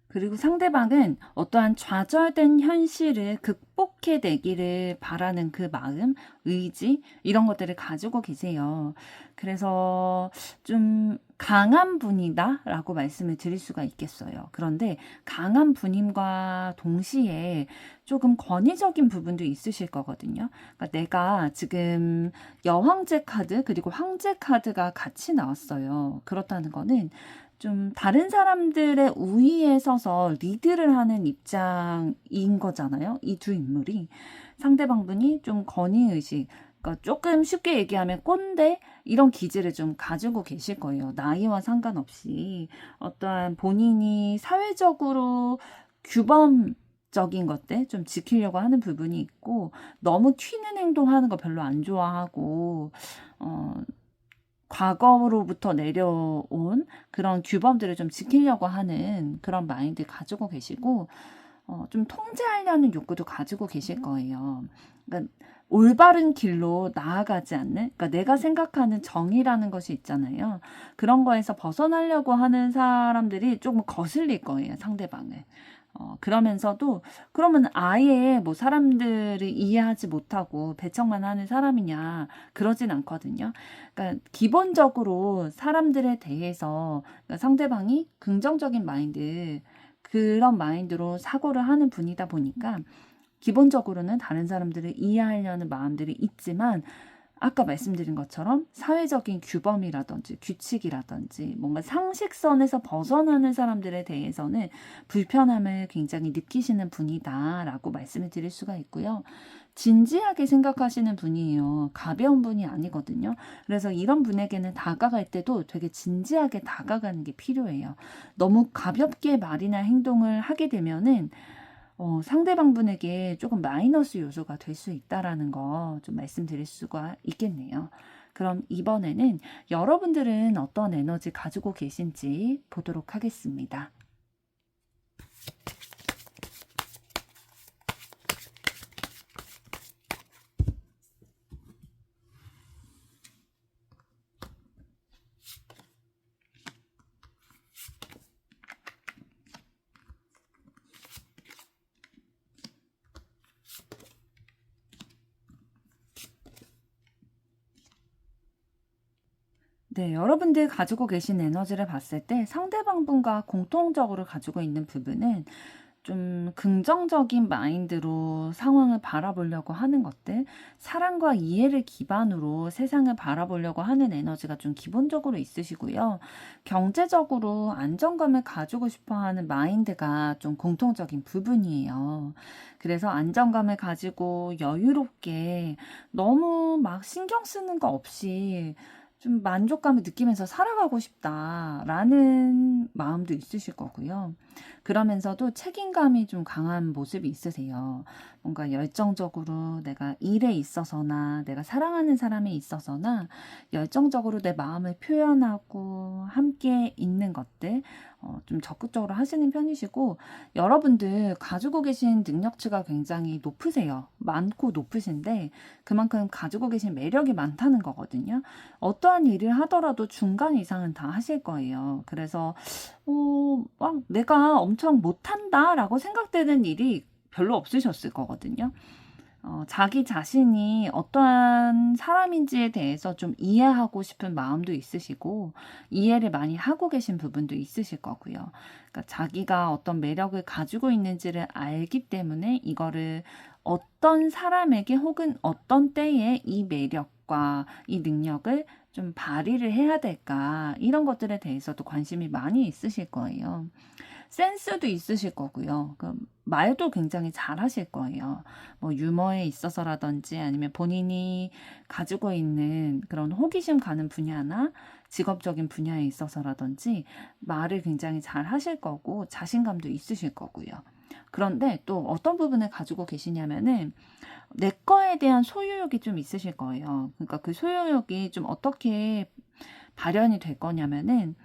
그리고 상대방은 어떠한 좌절된 현실을 극복해내기를 바라는 그 마음, 의지, 이런 것들을 가지고 계세요. 그래서 좀 강한 분이다 라고 말씀을 드릴 수가 있겠어요. 그런데 강한 분임과 동시에 조금 권위적인 부분도 있으실 거거든요. 그러니까 내가 지금 여황제 카드 그리고 황제 카드가 같이 나왔어요. 그렇다는 거는 좀 다른 사람들의 우위에 서서 리드를 하는 입장인 거잖아요. 이 두 인물이. 상대방분이 좀 권위의식, 그러니까 조금 쉽게 얘기하면 꼰대 이런 기질을 좀 가지고 계실 거예요. 나이와 상관없이 어떠한 본인이 사회적으로 규범적인 것들 좀 지키려고 하는 부분이 있고, 너무 튀는 행동하는 거 별로 안 좋아하고 과거로부터 내려온 그런 규범들을 좀 지키려고 하는 그런 마인드 가지고 계시고, 좀 통제하려는 욕구도 가지고 계실 거예요. 그러니까 올바른 길로 나아가지 않는, 그러니까 내가 생각하는 정의라는 것이 있잖아요. 그런 거에서 벗어나려고 하는 사람들이 조금 거슬릴 거예요, 상대방을. 그러면서도 그러면 아예 뭐 사람들을 이해하지 못하고 배척만 하는 사람이냐, 그러진 않거든요. 그러니까 기본적으로 사람들에 대해서, 그러니까 상대방이 긍정적인 마인드, 그런 마인드로 사고를 하는 분이다 보니까 기본적으로는 다른 사람들을 이해하려는 마음들이 있지만, 아까 말씀드린 것처럼 사회적인 규범이라든지 규칙이라든지 뭔가 상식선에서 벗어나는 사람들에 대해서는 불편함을 굉장히 느끼시는 분이다라고 말씀을 드릴 수가 있고요. 진지하게 생각하시는 분이에요. 가벼운 분이 아니거든요. 그래서 이런 분에게는 다가갈 때도 되게 진지하게 다가가는 게 필요해요. 너무 가볍게 말이나 행동을 하게 되면은 상대방 분에게 조금 마이너스 요소가 될 수 있다라는 거 좀 말씀드릴 수가 있겠네요. 그럼 이번에는 여러분들은 어떤 에너지 가지고 계신지 보도록 하겠습니다. 네, 여러분들 가지고 계신 에너지를 봤을 때 상대방 분과 공통적으로 가지고 있는 부분은 좀 긍정적인 마인드로 상황을 바라보려고 하는 것들, 사랑과 이해를 기반으로 세상을 바라보려고 하는 에너지가 좀 기본적으로 있으시고요. 경제적으로 안정감을 가지고 싶어 하는 마인드가 좀 공통적인 부분이에요. 그래서 안정감을 가지고 여유롭게 너무 막 신경 쓰는 거 없이 좀 만족감을 느끼면서 살아가고 싶다라는 마음도 있으실 거고요. 그러면서도 책임감이 좀 강한 모습이 있으세요. 뭔가 열정적으로 내가 일에 있어서나 내가 사랑하는 사람에 있어서나 열정적으로 내 마음을 표현하고 함께 있는 것들 좀 적극적으로 하시는 편이시고, 여러분들 가지고 계신 능력치가 굉장히 높으세요. 많고 높으신데 그만큼 가지고 계신 매력이 많다는 거거든요. 어떠한 일을 하더라도 중간 이상은 다 하실 거예요. 그래서 막 내가 엄청 못한다라고 생각되는 일이 별로 없으셨을 거거든요. 자기 자신이 어떠한 사람인지에 대해서 좀 이해하고 싶은 마음도 있으시고, 이해를 많이 하고 계신 부분도 있으실 거고요. 그러니까 자기가 어떤 매력을 가지고 있는지를 알기 때문에 이거를 어떤 사람에게 혹은 어떤 때에 이 매력과 이 능력을 좀 발휘를 해야 될까, 이런 것들에 대해서도 관심이 많이 있으실 거예요. 센스도 있으실 거고요. 말도 굉장히 잘 하실 거예요. 뭐 유머에 있어서라든지 아니면 본인이 가지고 있는 그런 호기심 가는 분야나 직업적인 분야에 있어서라든지 말을 굉장히 잘 하실 거고 자신감도 있으실 거고요. 그런데 또 어떤 부분을 가지고 계시냐면은 내 거에 대한 소유욕이 좀 있으실 거예요. 그러니까 그 소유욕이 좀 어떻게 발현이 될 거냐면은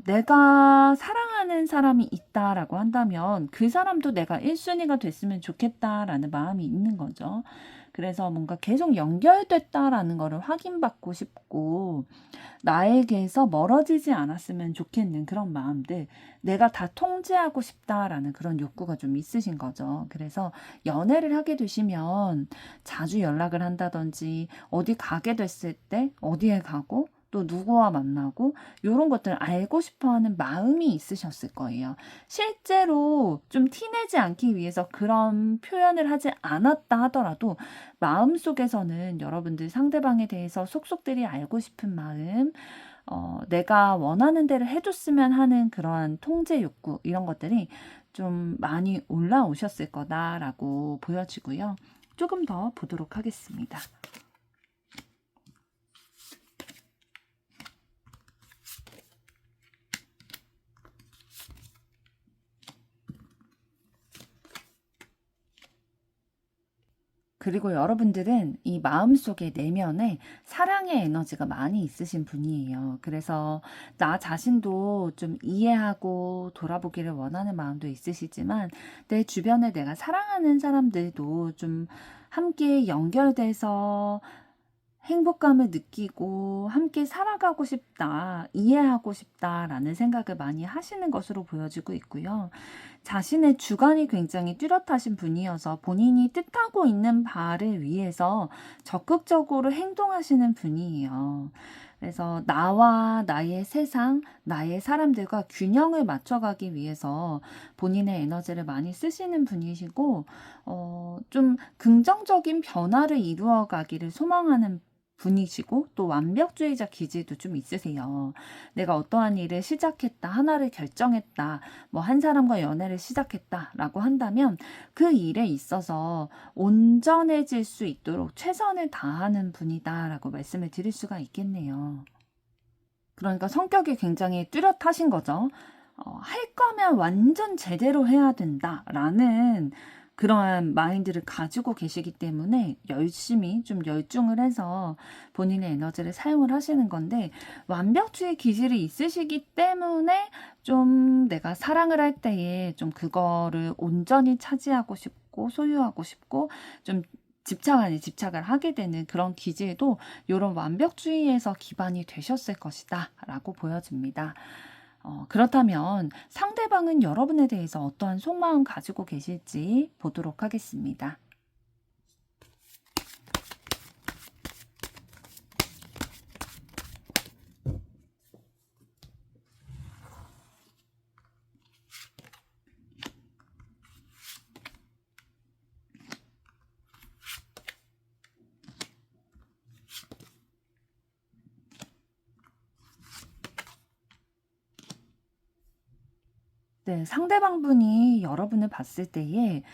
내가 사랑하는 사람이 있다라고 한다면 그 사람도 내가 1순위가 됐으면 좋겠다라는 마음이 있는 거죠. 그래서 뭔가 계속 연결됐다라는 거를 확인받고 싶고, 나에게서 멀어지지 않았으면 좋겠는 그런 마음들, 내가 다 통제하고 싶다라는 그런 욕구가 좀 있으신 거죠. 그래서 연애를 하게 되시면 자주 연락을 한다든지, 어디 가게 됐을 때 어디에 가고 또 누구와 만나고 이런 것들을 알고 싶어하는 마음이 있으셨을 거예요. 실제로 좀 티내지 않기 위해서 그런 표현을 하지 않았다 하더라도 마음속에서는 여러분들 상대방에 대해서 속속들이 알고 싶은 마음, 내가 원하는 대로 해줬으면 하는 그러한 통제 욕구, 이런 것들이 좀 많이 올라오셨을 거다라고 보여지고요. 조금 더 보도록 하겠습니다. 그리고 여러분들은 이 마음속에 내면에 사랑의 에너지가 많이 있으신 분이에요. 그래서 나 자신도 좀 이해하고 돌아보기를 원하는 마음도 있으시지만, 내 주변에 내가 사랑하는 사람들도 좀 함께 연결돼서 행복감을 느끼고 함께 살아가고 싶다, 이해하고 싶다라는 생각을 많이 하시는 것으로 보여지고 있고요. 자신의 주관이 굉장히 뚜렷하신 분이어서 본인이 뜻하고 있는 바를 위해서 적극적으로 행동하시는 분이에요. 그래서 나와 나의 세상, 나의 사람들과 균형을 맞춰가기 위해서 본인의 에너지를 많이 쓰시는 분이시고, 좀 긍정적인 변화를 이루어가기를 소망하는 분이시고, 또 완벽주의자 기질도 좀 있으세요. 내가 어떠한 일을 시작했다, 하나를 결정했다, 뭐 한 사람과 연애를 시작했다라고 한다면 그 일에 있어서 온전해질 수 있도록 최선을 다하는 분이다라고 말씀을 드릴 수가 있겠네요. 그러니까 성격이 굉장히 뚜렷하신 거죠. 할 거면 완전 제대로 해야 된다라는 그러한 마인드를 가지고 계시기 때문에 열심히 좀 열중을 해서 본인의 에너지를 사용을 하시는 건데, 완벽주의 기질이 있으시기 때문에 좀 내가 사랑을 할 때에 좀 그거를 온전히 차지하고 싶고 소유하고 싶고 좀 집착 아닌 집착을 하게 되는 그런 기질도 이런 완벽주의에서 기반이 되셨을 것이다 라고 보여집니다. 그렇다면 상대방은 여러분에 대해서 어떠한 속마음 가지고 계실지 보도록 하겠습니다. 네, 상대방 분이 여러분을 봤을 때에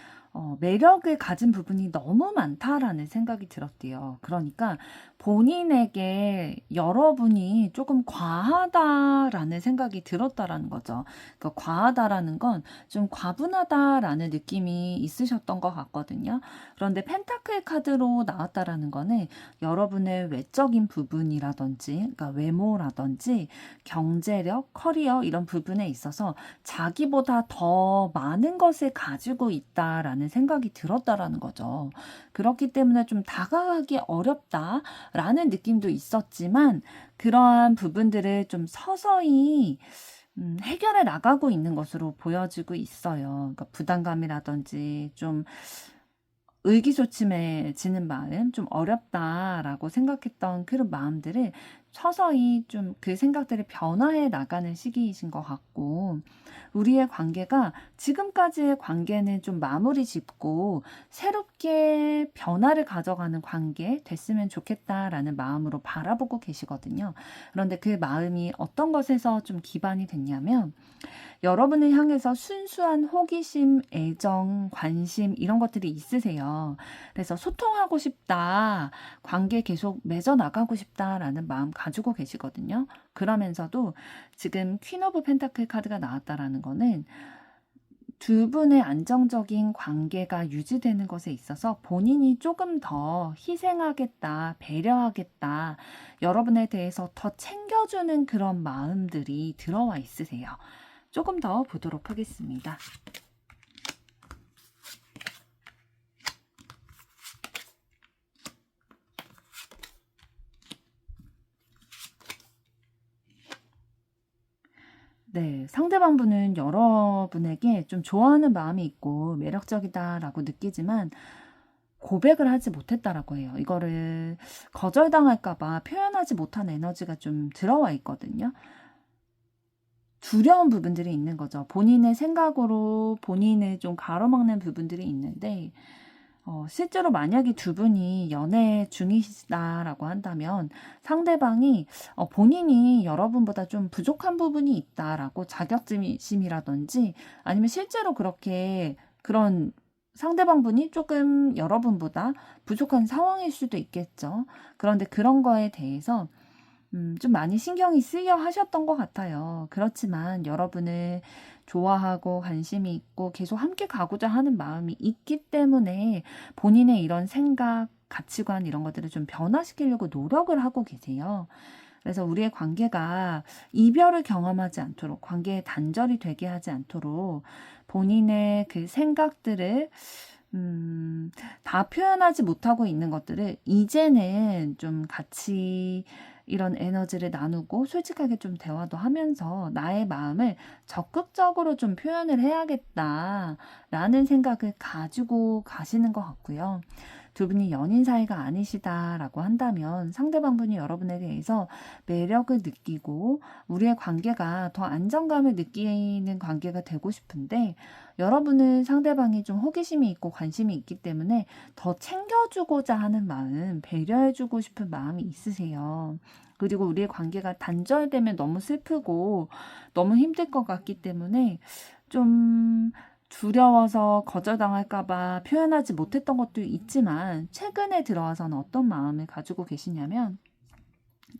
매력을 가진 부분이 너무 많다라는 생각이 들었대요. 그러니까 본인에게 여러분이 조금 과하다라는 생각이 들었다라는 거죠. 그 과하다라는 건 좀 과분하다라는 느낌이 있으셨던 것 같거든요. 그런데 펜타클 카드로 나왔다라는 거는 여러분의 외적인 부분이라든지, 그러니까 외모라든지, 경제력, 커리어 이런 부분에 있어서 자기보다 더 많은 것을 가지고 있다라는 생각이 들었다라는 거죠. 그렇기 때문에 좀 다가가기 어렵다라는 느낌도 있었지만 그러한 부분들을 좀 서서히 해결해 나가고 있는 것으로 보여지고 있어요. 그러니까 부담감이라든지 좀 의기소침해지는 마음, 좀 어렵다라고 생각했던 그런 마음들을 서서히 좀 그 생각들을 변화해 나가는 시기이신 것 같고, 우리의 관계가 지금까지의 관계는 좀 마무리 짓고 새롭게 변화를 가져가는 관계 됐으면 좋겠다라는 마음으로 바라보고 계시거든요. 그런데 그 마음이 어떤 것에서 좀 기반이 됐냐면, 여러분을 향해서 순수한 호기심, 애정, 관심 이런 것들이 있으세요. 그래서 소통하고 싶다, 관계 계속 맺어 나가고 싶다라는 마음 가지고 계시거든요. 그러면서도 지금 퀸 오브 펜타클 카드가 나왔다라는 거는 두 분의 안정적인 관계가 유지되는 것에 있어서 본인이 조금 더 희생하겠다, 배려하겠다, 여러분에 대해서 더 챙겨주는 그런 마음들이 들어와 있으세요. 조금 더 보도록 하겠습니다. 네, 상대방분은 여러분에게 좀 좋아하는 마음이 있고 매력적이다라고 느끼지만 고백을 하지 못했다라고 해요. 이거를 거절당할까봐 표현하지 못한 에너지가 좀 들어와 있거든요. 두려운 부분들이 있는 거죠. 본인의 생각으로 본인을 좀 가로막는 부분들이 있는데, 실제로 만약에 두 분이 연애 중이시다라고 한다면 상대방이 본인이 여러분보다 좀 부족한 부분이 있다라고 자격지심이라든지 아니면 실제로 그렇게 그런 상대방분이 조금 여러분보다 부족한 상황일 수도 있겠죠. 그런데 그런 거에 대해서 좀 많이 신경이 쓰여 하셨던 것 같아요. 그렇지만 여러분을 좋아하고 관심이 있고 계속 함께 가고자 하는 마음이 있기 때문에 본인의 이런 생각, 가치관 이런 것들을 좀 변화시키려고 노력을 하고 계세요. 그래서 우리의 관계가 이별을 경험하지 않도록, 관계의 단절이 되게 하지 않도록 본인의 그 생각들을 다 표현하지 못하고 있는 것들을 이제는 좀 같이 이런 에너지를 나누고 솔직하게 좀 대화도 하면서 나의 마음을 적극적으로 좀 표현을 해야겠다라는 생각을 가지고 가시는 것 같고요. 두 분이 연인 사이가 아니시다라고 한다면 상대방분이 여러분에 대해서 매력을 느끼고 우리의 관계가 더 안정감을 느끼는 관계가 되고 싶은데 여러분은 상대방이 좀 호기심이 있고 관심이 있기 때문에 더 챙겨주고자 하는 마음, 배려해주고 싶은 마음이 있으세요. 그리고 우리의 관계가 단절되면 너무 슬프고 너무 힘들 것 같기 때문에 좀 두려워서 거절당할까봐 표현하지 못했던 것도 있지만 최근에 들어와서는 어떤 마음을 가지고 계시냐면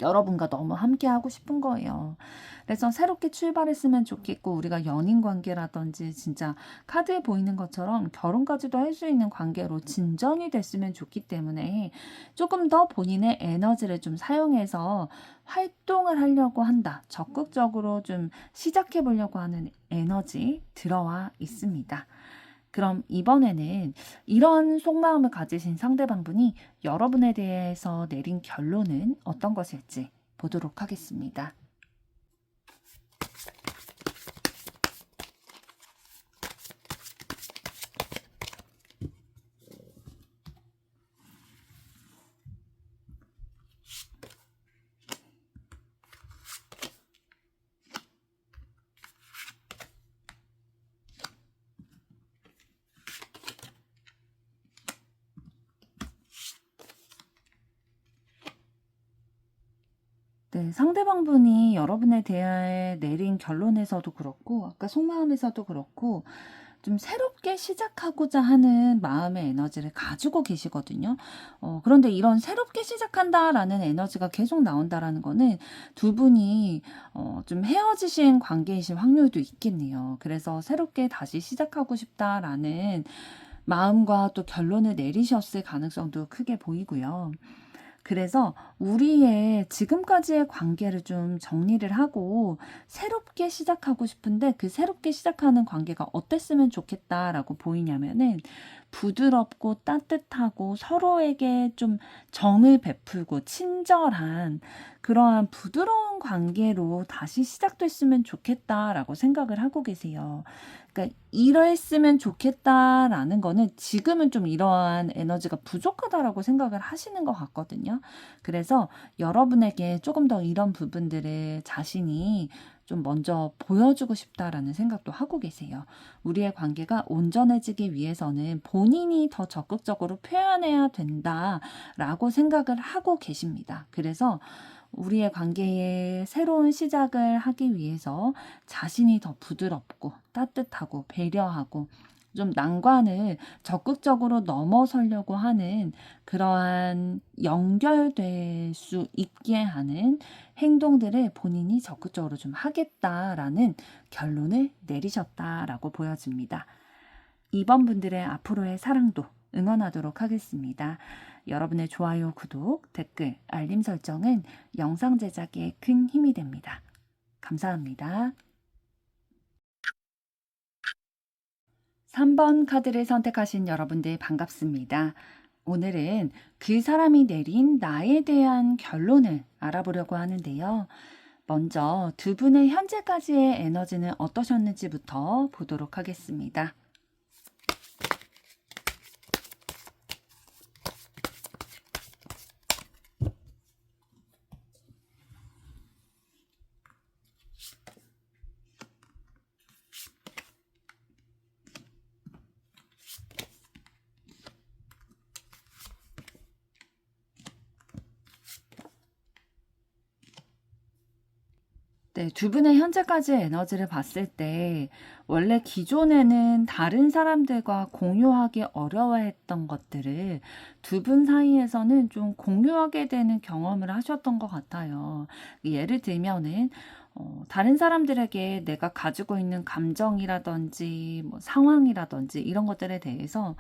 여러분과 너무 함께 하고 싶은 거예요. 그래서 새롭게 출발했으면 좋겠고 우리가 연인 관계라든지 진짜 카드에 보이는 것처럼 결혼까지도 할 수 있는 관계로 진전이 됐으면 좋기 때문에 조금 더 본인의 에너지를 좀 사용해서 활동을 하려고 한다. 적극적으로 좀 시작해 보려고 하는 에너지 들어와 있습니다. 그럼 이번에는 이런 속마음을 가지신 상대방분이 여러분에 대해서 내린 결론은 어떤 것일지 보도록 하겠습니다. 네, 상대방분이 여러분에 대해 내린 결론에서도 그렇고, 아까 속마음에서도 그렇고, 좀 새롭게 시작하고자 하는 마음의 에너지를 가지고 계시거든요. 그런데 이런 새롭게 시작한다라는 에너지가 계속 나온다라는 거는 두 분이 좀 헤어지신 관계이실 확률도 있겠네요. 그래서 새롭게 다시 시작하고 싶다라는 마음과 또 결론을 내리셨을 가능성도 크게 보이고요. 그래서 우리의 지금까지의 관계를 좀 정리를 하고 새롭게 시작하고 싶은데 그 새롭게 시작하는 관계가 어땠으면 좋겠다라고 보이냐면은 부드럽고 따뜻하고 서로에게 좀 정을 베풀고 친절한 그러한 부드러운 관계로 다시 시작됐으면 좋겠다라고 생각을 하고 계세요. 그러니까 이랬으면 좋겠다라는 거는 지금은 좀 이러한 에너지가 부족하다라고 생각을 하시는 것 같거든요. 그래서 여러분에게 조금 더 이런 부분들을 자신이 좀 먼저 보여주고 싶다라는 생각도 하고 계세요. 우리의 관계가 온전해지기 위해서는 본인이 더 적극적으로 표현해야 된다라고 생각을 하고 계십니다. 그래서 우리의 관계의 새로운 시작을 하기 위해서 자신이 더 부드럽고 따뜻하고 배려하고 좀 난관을 적극적으로 넘어서려고 하는 그러한 연결될 수 있게 하는 행동들을 본인이 적극적으로 좀 하겠다라는 결론을 내리셨다라고 보여집니다. 이번 분들의 앞으로의 사랑도 응원하도록 하겠습니다. 여러분의 좋아요, 구독, 댓글, 알림 설정은 영상 제작에 큰 힘이 됩니다. 감사합니다. 3번 카드를 선택하신 여러분들 반갑습니다. 오늘은 그 사람이 내린 나에 대한 결론을 알아보려고 하는데요. 먼저 두 분의 현재까지의 에너지는 어떠셨는지부터 보도록 하겠습니다. 네, 두 분의 현재까지의 에너지를 봤을 때 원래 기존에는 다른 사람들과 공유하기 어려워했던 것들을 두 분 사이에서는 좀 공유하게 되는 경험을 하셨던 것 같아요. 예를 들면은 다른 사람들에게 내가 가지고 있는 감정이라든지 뭐 상황이라든지 이런 것들에 대해서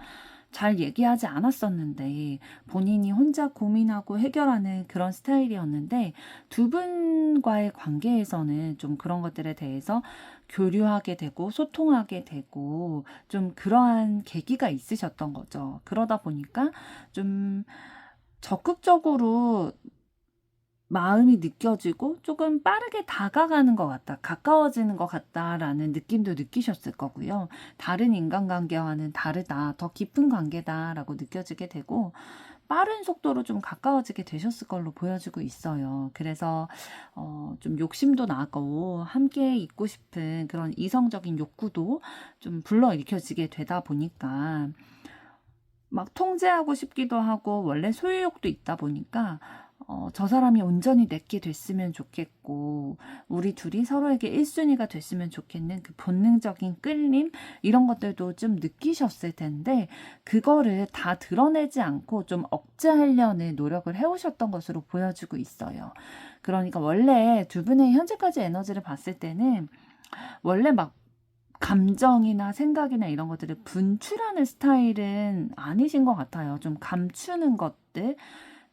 잘 얘기하지 않았었는데 본인이 혼자 고민하고 해결하는 그런 스타일이었는데 두 분과의 관계에서는 좀 그런 것들에 대해서 교류하게 되고 소통하게 되고 좀 그러한 계기가 있으셨던 거죠. 그러다 보니까 좀 적극적으로 마음이 느껴지고 조금 빠르게 다가가는 것 같다, 가까워지는 것 같다라는 느낌도 느끼셨을 거고요. 다른 인간관계와는 다르다, 더 깊은 관계다라고 느껴지게 되고 빠른 속도로 좀 가까워지게 되셨을 걸로 보여지고 있어요. 그래서 좀 욕심도 나고 함께 있고 싶은 그런 이성적인 욕구도 좀 불러일으켜지게 되다 보니까 막 통제하고 싶기도 하고 원래 소유욕도 있다 보니까 저 사람이 온전히 내게 됐으면 좋겠고 우리 둘이 서로에게 1순위가 됐으면 좋겠는 그 본능적인 끌림 이런 것들도 좀 느끼셨을 텐데 그거를 다 드러내지 않고 좀 억제하려는 노력을 해오셨던 것으로 보여지고 있어요. 그러니까 원래 두 분의 현재까지 에너지를 봤을 때는 원래 막 감정이나 생각이나 이런 것들을 분출하는 스타일은 아니신 것 같아요. 좀 감추는 것들,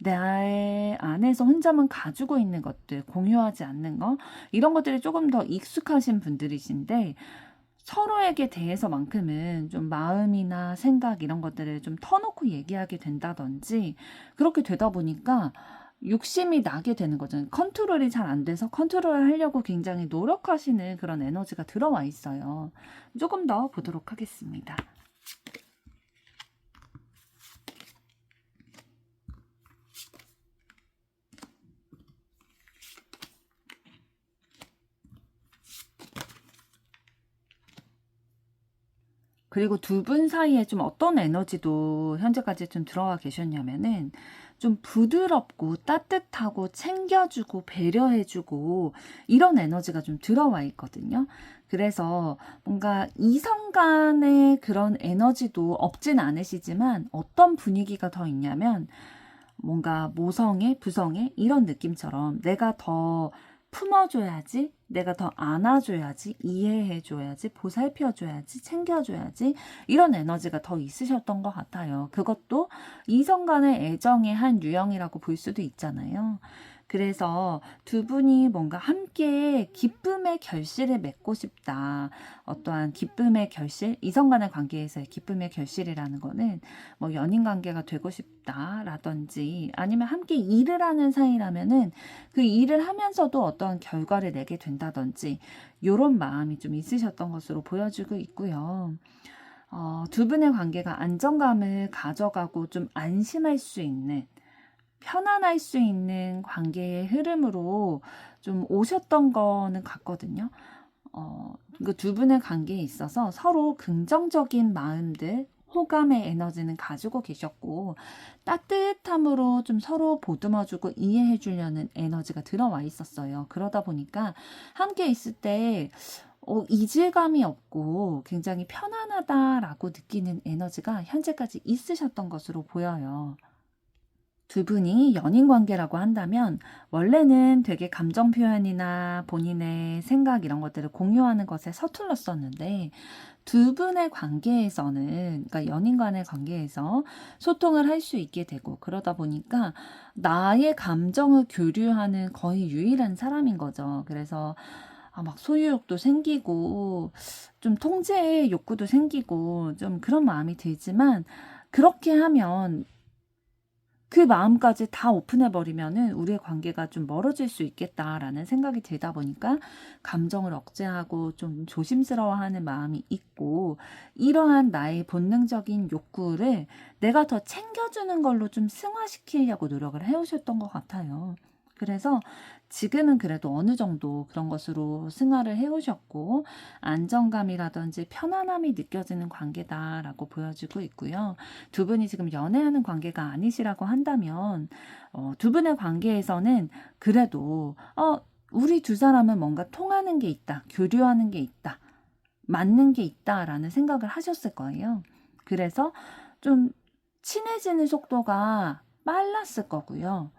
내 안에서 혼자만 가지고 있는 것들, 공유하지 않는 거, 이런 것들이 조금 더 익숙하신 분들이신데, 서로에게 대해서만큼은 좀 마음이나 생각 이런 것들을 좀 터놓고 얘기하게 된다든지, 그렇게 되다 보니까 욕심이 나게 되는 거죠. 컨트롤이 잘 안 돼서 컨트롤을 하려고 굉장히 노력하시는 그런 에너지가 들어와 있어요. 조금 더 보도록 하겠습니다. 그리고 두 분 사이에 좀 어떤 에너지도 현재까지 좀 들어와 계셨냐면은 좀 부드럽고 따뜻하고 챙겨주고 배려해주고 이런 에너지가 좀 들어와 있거든요. 그래서 뭔가 이성 간의 그런 에너지도 없진 않으시지만 어떤 분위기가 더 있냐면 뭔가 모성애, 부성애 이런 느낌처럼 내가 더 품어줘야지, 내가 더 안아줘야지, 이해해줘야지, 보살펴줘야지, 챙겨줘야지 이런 에너지가 더 있으셨던 것 같아요. 그것도 이성 간의 애정의 한 유형이라고 볼 수도 있잖아요. 그래서 두 분이 뭔가 함께 기쁨의 결실을 맺고 싶다. 어떠한 기쁨의 결실, 이성 간의 관계에서의 기쁨의 결실이라는 거는 뭐 연인 관계가 되고 싶다라든지 아니면 함께 일을 하는 사이라면은 그 일을 하면서도 어떠한 결과를 내게 된다든지 요런 마음이 좀 있으셨던 것으로 보여지고 있고요. 두 분의 관계가 안정감을 가져가고 좀 안심할 수 있는 편안할 수 있는 관계의 흐름으로 좀 오셨던 거는 같거든요. 그 두 분의 관계에 있어서 서로 긍정적인 마음들, 호감의 에너지는 가지고 계셨고, 따뜻함으로 좀 서로 보듬어주고 이해해주려는 에너지가 들어와 있었어요. 그러다 보니까 함께 있을 때, 이질감이 없고 굉장히 편안하다라고 느끼는 에너지가 현재까지 있으셨던 것으로 보여요. 두 분이 연인 관계라고 한다면 원래는 되게 감정 표현이나 본인의 생각 이런 것들을 공유하는 것에 서툴렀었는데 두 분의 관계에서는 그러니까 연인 간의 관계에서 소통을 할 수 있게 되고 그러다 보니까 나의 감정을 교류하는 거의 유일한 사람인 거죠. 그래서 막 소유욕도 생기고 좀 통제의 욕구도 생기고 좀 그런 마음이 들지만 그렇게 하면 그 마음까지 다 오픈해버리면은 우리의 관계가 좀 멀어질 수 있겠다라는 생각이 들다 보니까 감정을 억제하고 좀 조심스러워하는 마음이 있고 이러한 나의 본능적인 욕구를 내가 더 챙겨주는 걸로 좀 승화시키려고 노력을 해오셨던 것 같아요. 그래서 지금은 그래도 어느 정도 그런 것으로 승화를 해오셨고 안정감이라든지 편안함이 느껴지는 관계다라고 보여지고 있고요. 두 분이 지금 연애하는 관계가 아니시라고 한다면 두 분의 관계에서는 그래도 우리 두 사람은 뭔가 통하는 게 있다, 교류하는 게 있다, 맞는 게 있다라는 생각을 하셨을 거예요. 그래서 좀 친해지는 속도가 빨랐을 거고요.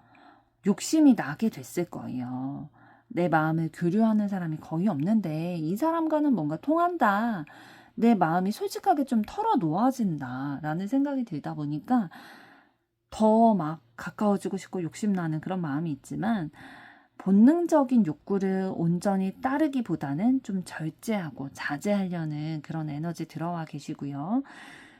욕심이 나게 됐을 거예요. 내 마음을 교류하는 사람이 거의 없는데 이 사람과는 뭔가 통한다. 내 마음이 솔직하게 좀 털어놓아진다라는 생각이 들다 보니까 더 막 가까워지고 싶고 욕심나는 그런 마음이 있지만 본능적인 욕구를 온전히 따르기보다는 좀 절제하고 자제하려는 그런 에너지 들어와 계시고요.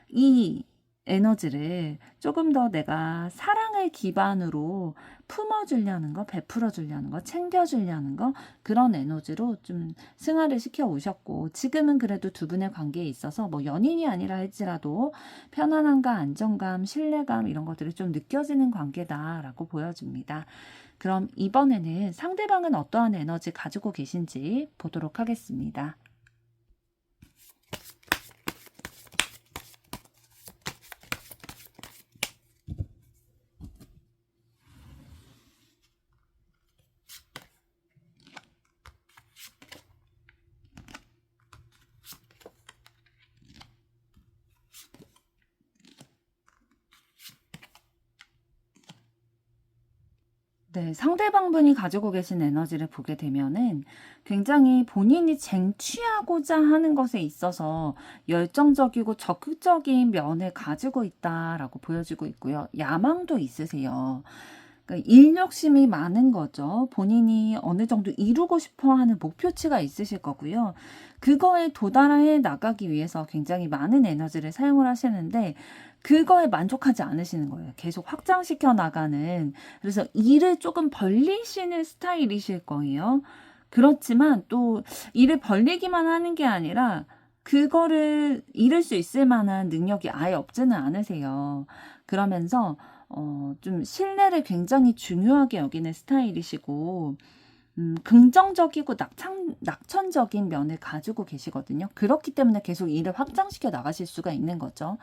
이 에너지를 조금 더 내가 사랑을 기반으로 품어주려는 거, 베풀어주려는 거, 챙겨주려는 거 그런 에너지로 좀 승화를 시켜 오셨고 지금은 그래도 두 분의 관계에 있어서 뭐 연인이 아니라 할지라도 편안함과 안정감, 신뢰감 이런 것들이 좀 느껴지는 관계다라고 보여집니다. 그럼 이번에는 상대방은 어떠한 에너지 가지고 계신지 보도록 하겠습니다. 네, 상대방분이 가지고 계신 에너지를 보게 되면은 굉장히 본인이 쟁취하고자 하는 것에 있어서 열정적이고 적극적인 면을 가지고 있다라고 보여지고 있고요. 야망도 있으세요. 그러니까 일 욕심이 많은 거죠. 본인이 어느 정도 이루고 싶어 하는 목표치가 있으실 거고요. 그거에 도달해 나가기 위해서 굉장히 많은 에너지를 사용을 하시는데 그거에 만족하지 않으시는 거예요. 계속 확장시켜 나가는. 그래서 일을 조금 벌리시는 스타일이실 거예요. 그렇지만 또 일을 벌리기만 하는 게 아니라 그거를 이룰 수 있을 만한 능력이 아예 없지는 않으세요. 그러면서 좀 신뢰를 굉장히 중요하게 여기는 스타일이시고 긍정적이고 낙천적인 면을 가지고 계시거든요. 그렇기 때문에 계속 일을 확장시켜 나가실 수가 있는 거죠.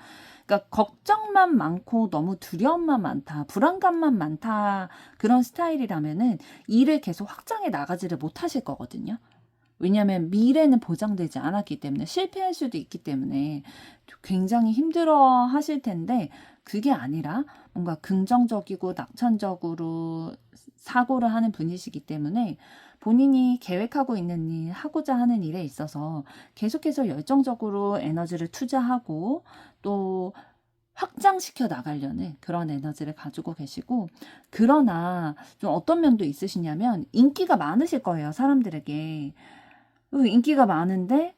그러니까 걱정만 많고 너무 두려움만 많다, 불안감만 많다 그런 스타일이라면은 일을 계속 확장해 나가지를 못하실 거거든요. 왜냐하면 미래는 보장되지 않았기 때문에 실패할 수도 있기 때문에 굉장히 힘들어 하실 텐데 그게 아니라 뭔가 긍정적이고 낙천적으로 사고를 하는 분이시기 때문에 본인이 계획하고 있는 일, 하고자 하는 일에 있어서 계속해서 열정적으로 에너지를 투자하고 또 확장시켜 나가려는 그런 에너지를 가지고 계시고, 그러나 좀 어떤 면도 있으시냐면 인기가 많으실 거예요, 사람들에게. 인기가 많은데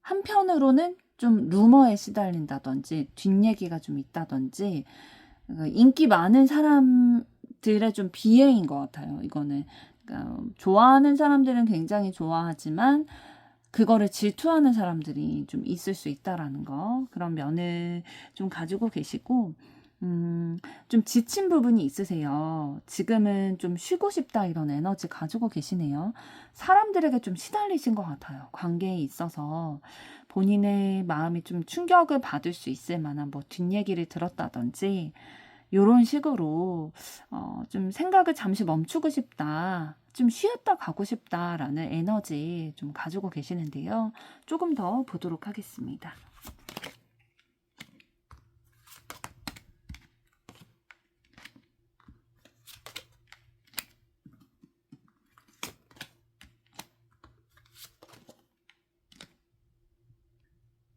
한편으로는 좀 루머에 시달린다든지 뒷얘기가 좀 있다든지, 그러니까 인기 많은 사람들의 좀 비애인 것 같아요, 이거는. 그러니까 좋아하는 사람들은 굉장히 좋아하지만 그거를 질투하는 사람들이 좀 있을 수 있다라는 거, 그런 면을 좀 가지고 계시고, 좀 지친 부분이 있으세요. 지금은 좀 쉬고 싶다 이런 에너지 가지고 계시네요. 사람들에게 좀 시달리신 것 같아요. 관계에 있어서 본인의 마음이 좀 충격을 받을 수 있을 만한 뭐 뒷얘기를 들었다든지 요런 식으로 좀 생각을 잠시 멈추고 싶다, 좀 쉬었다 가고 싶다라는 에너지 좀 가지고 계시는데요. 조금 더 보도록 하겠습니다.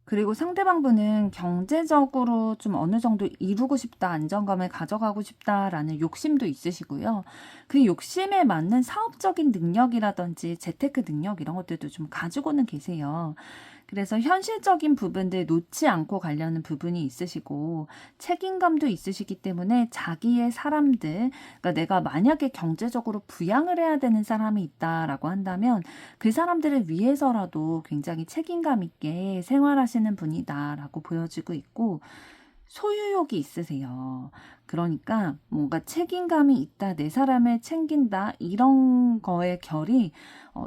그리고 상대방분은 경제적으로 좀 어느 정도 이루고 싶다, 안정감을 가져가고 싶다라는 욕심도 있으시고요. 그 욕심에 맞는 사업적인 능력이라든지 재테크 능력 이런 것들도 좀 가지고는 계세요. 그래서 현실적인 부분들 놓지 않고 가려는 부분이 있으시고 책임감도 있으시기 때문에 자기의 사람들, 그러니까 내가 만약에 경제적으로 부양을 해야 되는 사람이 있다라고 한다면 그 사람들을 위해서라도 굉장히 책임감 있게 생활하시는 분이다라고 보여지고 있고, 소유욕이 있으세요. 그러니까 뭔가 책임감이 있다, 내 사람을 챙긴다 이런 거의 결이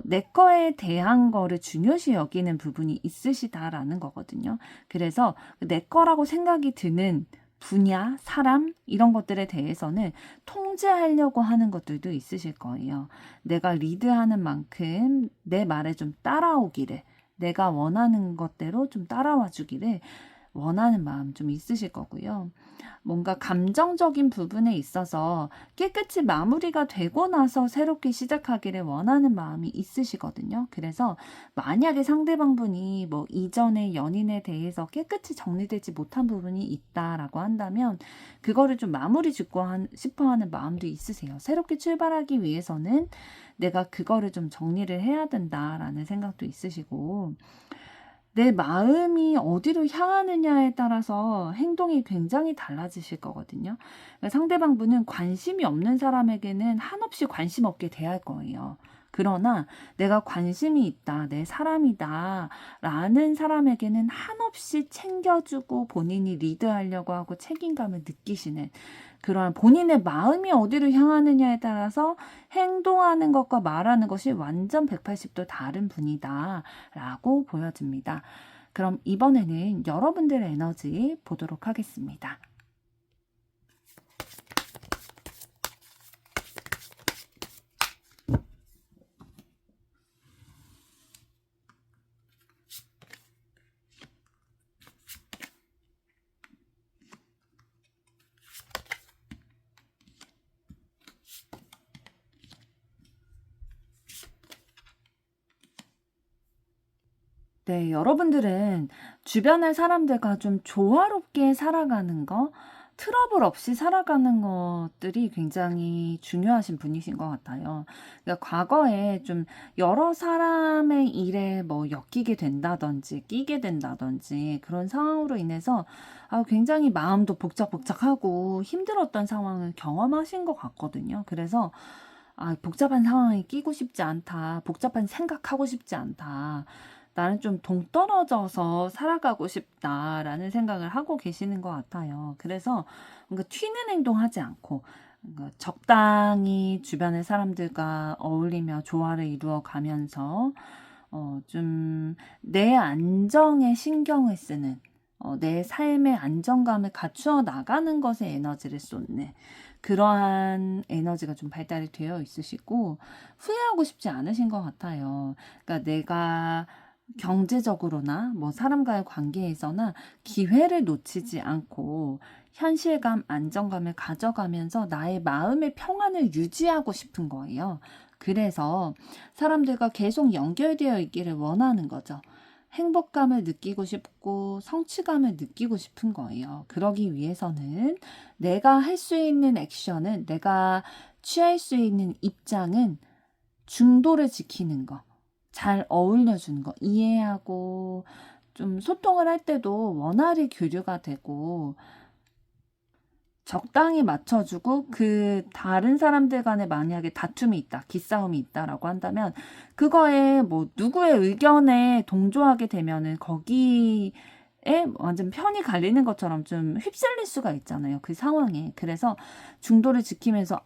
내 거에 대한 거를 중요시 여기는 부분이 있으시다라는 거거든요. 그래서 내 거라고 생각이 드는 분야, 사람 이런 것들에 대해서는 통제하려고 하는 것들도 있으실 거예요. 내가 리드하는 만큼 내 말에 좀 따라오기를, 내가 원하는 것대로 좀 따라와 주기를 원하는 마음 좀 있으실 거고요. 뭔가 감정적인 부분에 있어서 깨끗이 마무리가 되고 나서 새롭게 시작하기를 원하는 마음이 있으시거든요. 그래서 만약에 상대방분이 뭐 이전의 연인에 대해서 깨끗이 정리되지 못한 부분이 있다라고 한다면 그거를 좀 마무리 짓고 싶어 하는 마음도 있으세요. 새롭게 출발하기 위해서는 내가 그거를 좀 정리를 해야 된다라는 생각도 있으시고, 내 마음이 어디로 향하느냐에 따라서 행동이 굉장히 달라지실 거거든요. 그러니까 상대방분은 관심이 없는 사람에게는 한없이 관심 없게 대할 거예요. 그러나 내가 관심이 있다, 내 사람이다 라는 사람에게는 한없이 챙겨주고 본인이 리드하려고 하고 책임감을 느끼시는, 그러한 본인의 마음이 어디로 향하느냐에 따라서 행동하는 것과 말하는 것이 완전 180도 다른 분이다 라고 보여집니다. 그럼 이번에는 여러분들의 에너지 보도록 하겠습니다. 네, 여러분들은 주변의 사람들과 좀 조화롭게 살아가는 거, 트러블 없이 살아가는 것들이 굉장히 중요하신 분이신 것 같아요. 그러니까 과거에 좀 여러 사람의 일에 뭐 엮이게 된다든지 끼게 된다든지 그런 상황으로 인해서 굉장히 마음도 복작복작하고 힘들었던 상황을 경험하신 것 같거든요. 그래서 복잡한 상황에 끼고 싶지 않다, 복잡한 생각하고 싶지 않다, 나는 좀 동떨어져서 살아가고 싶다라는 생각을 하고 계시는 것 같아요. 그래서 뭔가 튀는 행동하지 않고 적당히 주변의 사람들과 어울리며 조화를 이루어 가면서 좀 내 안정에 신경을 쓰는 내 삶의 안정감을 갖추어 나가는 것에 에너지를 쏟는 그러한 에너지가 좀 발달이 되어 있으시고 후회하고 싶지 않으신 것 같아요. 그러니까 내가 경제적으로나 뭐 사람과의 관계에서나 기회를 놓치지 않고 현실감, 안정감을 가져가면서 나의 마음의 평안을 유지하고 싶은 거예요. 그래서 사람들과 계속 연결되어 있기를 원하는 거죠. 행복감을 느끼고 싶고 성취감을 느끼고 싶은 거예요. 그러기 위해서는 내가 할 수 있는 액션은, 내가 취할 수 있는 입장은 중도를 지키는 거, 잘 어울려주는 거, 이해하고 좀 소통을 할 때도 원활히 교류가 되고 적당히 맞춰주고, 그 다른 사람들 간에 만약에 다툼이 있다, 기싸움이 있다라고 한다면 그거에 뭐 누구의 의견에 동조하게 되면은 거기에 완전 편이 갈리는 것처럼 좀 휩쓸릴 수가 있잖아요, 그 상황에. 그래서 중도를 지키면서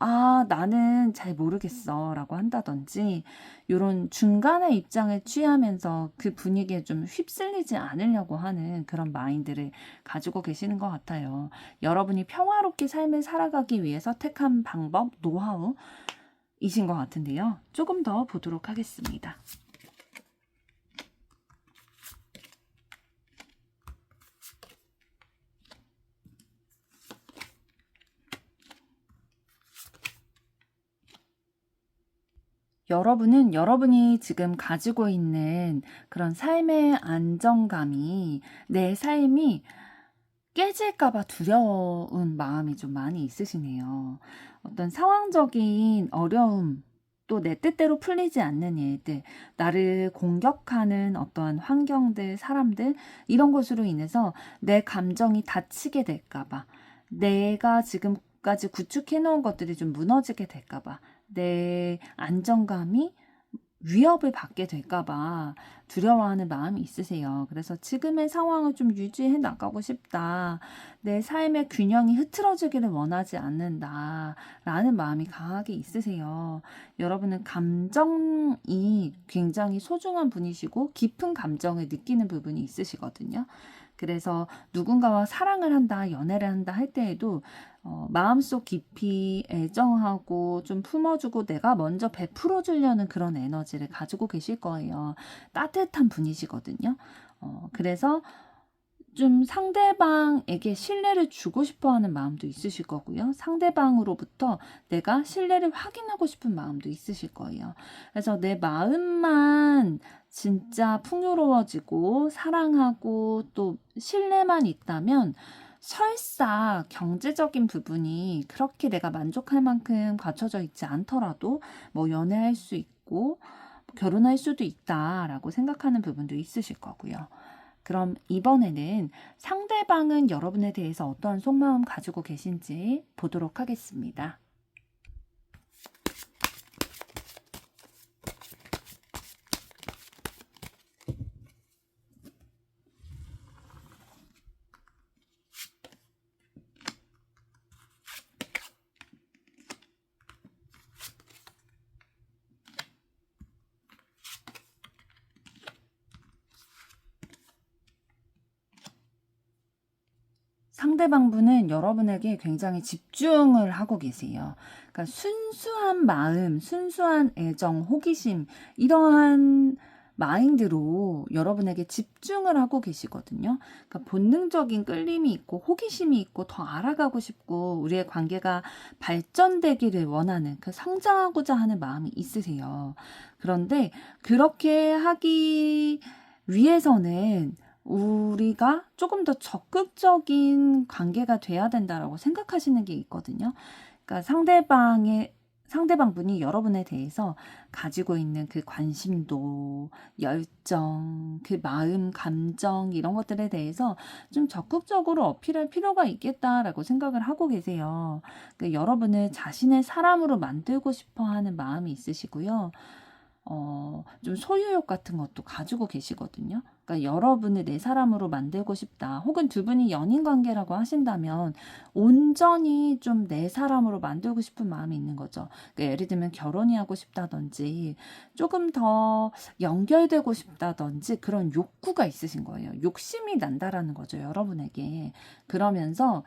나는 잘 모르겠어 라고 한다든지, 요런 중간의 입장을 취하면서 그 분위기에 좀 휩쓸리지 않으려고 하는 그런 마인드를 가지고 계시는 것 같아요. 여러분이 평화롭게 삶을 살아가기 위해서 택한 방법, 노하우이신 것 같은데요. 조금 더 보도록 하겠습니다. 여러분은 여러분이 지금 가지고 있는 그런 삶의 안정감이, 내 삶이 깨질까봐 두려운 마음이 좀 많이 있으시네요. 어떤 상황적인 어려움, 또 내 뜻대로 풀리지 않는 일들, 나를 공격하는 어떠한 환경들, 사람들, 이런 것으로 인해서 내 감정이 다치게 될까봐, 내가 지금까지 구축해 놓은 것들이 좀 무너지게 될까봐, 내 안정감이 위협을 받게 될까봐 두려워하는 마음이 있으세요. 그래서 지금의 상황을 좀 유지해 나가고 싶다, 내 삶의 균형이 흐트러지기를 원하지 않는다 라는 마음이 강하게 있으세요. 여러분은 감정이 굉장히 소중한 분이시고 깊은 감정을 느끼는 부분이 있으시거든요. 그래서 누군가와 사랑을 한다, 연애를 한다 할 때에도 마음속 깊이 애정하고 좀 품어주고 내가 먼저 베풀어 주려는 그런 에너지를 가지고 계실 거예요. 따뜻한 분이시거든요. 그래서 좀 상대방에게 신뢰를 주고 싶어 하는 마음도 있으실 거고요. 상대방으로부터 내가 신뢰를 확인하고 싶은 마음도 있으실 거예요. 그래서 내 마음만 진짜 풍요로워지고 사랑하고 또 신뢰만 있다면 설사 경제적인 부분이 그렇게 내가 만족할 만큼 갖춰져 있지 않더라도 뭐 연애할 수 있고 결혼할 수도 있다라고 생각하는 부분도 있으실 거고요. 그럼 이번에는 상대방은 여러분에 대해서 어떤 속마음 가지고 계신지 보도록 하겠습니다. 상대방 분은 여러분에게 굉장히 집중을 하고 계세요. 그러니까 순수한 마음, 순수한 애정, 호기심, 이러한 마인드로 여러분에게 집중을 하고 계시거든요. 그러니까 본능적인 끌림이 있고 호기심이 있고 더 알아가고 싶고 우리의 관계가 발전되기를 원하는, 그 성장하고자 하는 마음이 있으세요. 그런데 그렇게 하기 위해서는 우리가 조금 더 적극적인 관계가 돼야 된다라고 생각하시는 게 있거든요. 그러니까 상대방 분이 여러분에 대해서 가지고 있는 그 관심도, 열정, 그 마음, 감정, 이런 것들에 대해서 좀 적극적으로 어필할 필요가 있겠다라고 생각을 하고 계세요. 그러니까 여러분을 자신의 사람으로 만들고 싶어 하는 마음이 있으시고요. 좀 소유욕 같은 것도 가지고 계시거든요. 그러니까 여러분을 내 사람으로 만들고 싶다. 혹은 두 분이 연인 관계라고 하신다면 온전히 좀 내 사람으로 만들고 싶은 마음이 있는 거죠. 그러니까 예를 들면 결혼이 하고 싶다든지 조금 더 연결되고 싶다든지 그런 욕구가 있으신 거예요. 욕심이 난다라는 거죠, 여러분에게. 그러면서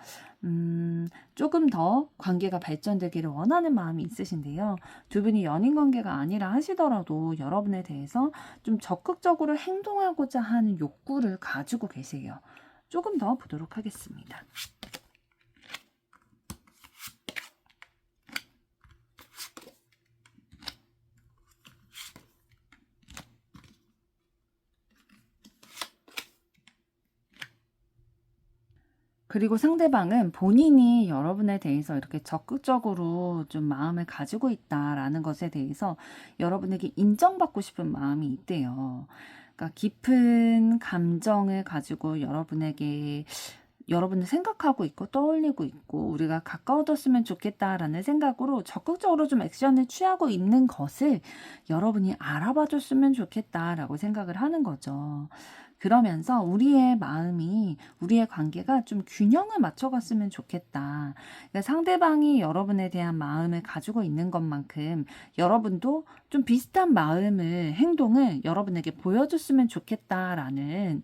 조금 더 관계가 발전되기를 원하는 마음이 있으신데요. 두 분이 연인 관계가 아니라 하시더라도 여러분에 대해서 좀 적극적으로 행동하고자 하는 욕구를 가지고 계세요. 조금 더 보도록 하겠습니다. 그리고 상대방은 본인이 여러분에 대해서 이렇게 적극적으로 좀 마음을 가지고 있다라는 것에 대해서 여러분에게 인정받고 싶은 마음이 있대요. 그러니까 깊은 감정을 가지고 여러분을 생각하고 있고 떠올리고 있고 우리가 가까워졌으면 좋겠다라는 생각으로 적극적으로 좀 액션을 취하고 있는 것을 여러분이 알아봐 줬으면 좋겠다라고 생각을 하는 거죠. 그러면서 우리의 관계가 좀 균형을 맞춰갔으면 좋겠다. 그러니까 상대방이 여러분에 대한 마음을 가지고 있는 것만큼 여러분도 좀 비슷한 행동을 여러분에게 보여줬으면 좋겠다라는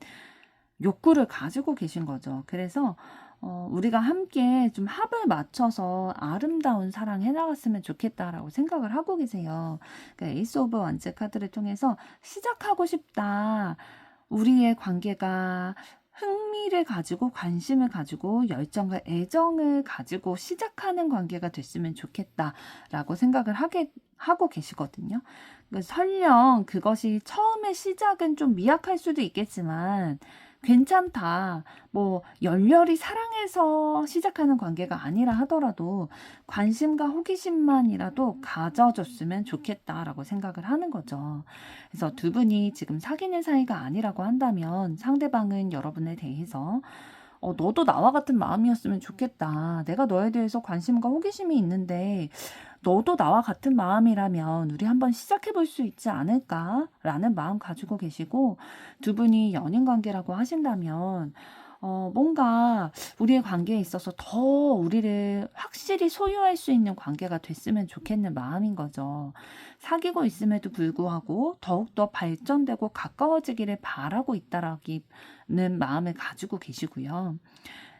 욕구를 가지고 계신 거죠. 그래서 우리가 함께 좀 합을 맞춰서 아름다운 사랑 해나갔으면 좋겠다라고 생각을 하고 계세요. 그러니까 에이스 오브 원즈 카드를 통해서 시작하고 싶다. 우리의 관계가 흥미를 가지고 관심을 가지고 열정과 애정을 가지고 시작하는 관계가 됐으면 좋겠다라고 생각을 하고 계시거든요. 그러니까 설령 그것이 처음에 시작은 좀 미약할 수도 있겠지만 괜찮다. 뭐 열렬히 사랑해서 시작하는 관계가 아니라 하더라도 관심과 호기심만이라도 가져줬으면 좋겠다라고 생각을 하는 거죠. 그래서 두 분이 지금 사귀는 사이가 아니라고 한다면 상대방은 여러분에 대해서 너도 나와 같은 마음이었으면 좋겠다. 내가 너에 대해서 관심과 호기심이 있는데 너도 나와 같은 마음이라면 우리 한번 시작해 볼 수 있지 않을까라는 마음 가지고 계시고 두 분이 연인 관계라고 하신다면 뭔가 우리의 관계에 있어서 더 우리를 확실히 소유할 수 있는 관계가 됐으면 좋겠는 마음인 거죠. 사귀고 있음에도 불구하고 더욱더 발전되고 가까워지기를 바라고 있다라는 마음을 가지고 계시고요.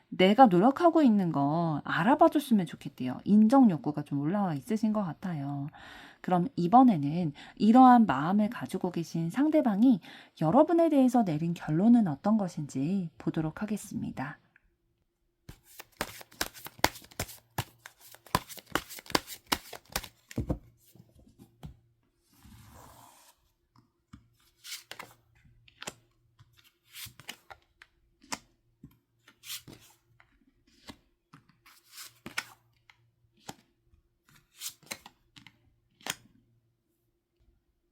내가 노력하고 있는 거 알아봐 줬으면 좋겠대요. 인정 욕구가 좀 올라와 있으신 것 같아요. 그럼 이번에는 이러한 마음을 가지고 계신 상대방이 여러분에 대해서 내린 결론은 어떤 것인지 보도록 하겠습니다.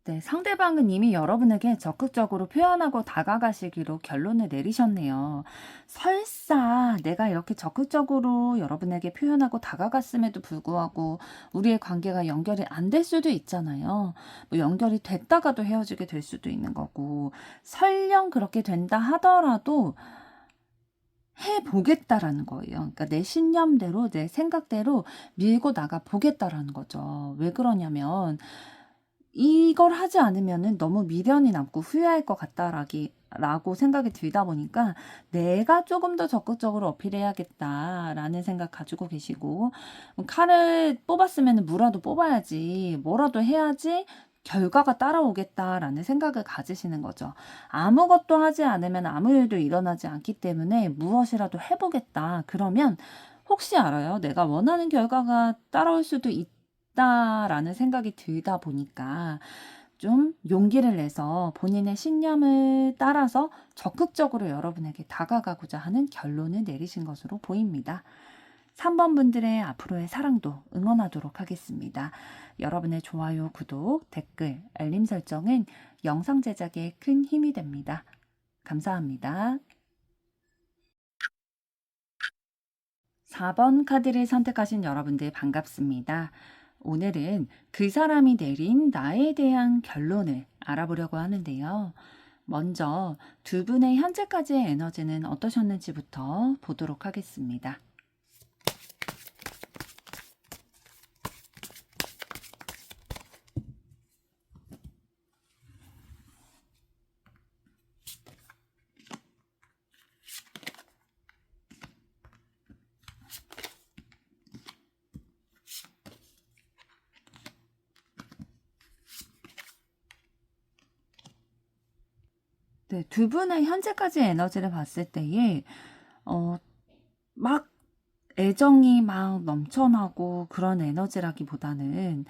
네, 상대방은 이미 여러분에게 적극적으로 표현하고 다가가시기로 결론을 내리셨네요. 설사 내가 이렇게 적극적으로 여러분에게 표현하고 다가갔음에도 불구하고 우리의 관계가 연결이 안 될 수도 있잖아요. 뭐 연결이 됐다가도 헤어지게 될 수도 있는 거고, 설령 그렇게 된다 하더라도 해보겠다라는 거예요. 그러니까 내 신념대로, 내 생각대로 밀고 나가 보겠다라는 거죠. 왜 그러냐면, 이걸 하지 않으면은 너무 미련이 남고 후회할 것 같다라고 생각이 들다 보니까 내가 조금 더 적극적으로 어필해야겠다라는 생각 가지고 계시고 칼을 뽑았으면 무라도 뽑아야지 뭐라도 해야지 결과가 따라오겠다라는 생각을 가지시는 거죠. 아무것도 하지 않으면 아무 일도 일어나지 않기 때문에 무엇이라도 해보겠다. 그러면 혹시 알아요? 내가 원하는 결과가 따라올 수도 있다라는 생각이 들다 보니까 좀 용기를 내서 본인의 신념을 따라서 적극적으로 여러분에게 다가가고자 하는 결론을 내리신 것으로 보입니다. 3번 분들의 앞으로의 사랑도 응원하도록 하겠습니다. 여러분의 좋아요, 구독, 댓글, 알림 설정은 영상 제작에 큰 힘이 됩니다. 감사합니다. 4번 카드를 선택하신 여러분들 반갑습니다. 오늘은 그 사람이 내린 나에 대한 결론을 알아보려고 하는데요. 먼저 두 분의 현재까지의 에너지는 어떠셨는지부터 보도록 하겠습니다. 네, 두 분의 현재까지의 에너지를 봤을 때에 어, 막 애정이 막 넘쳐나고 그런 에너지라기보다는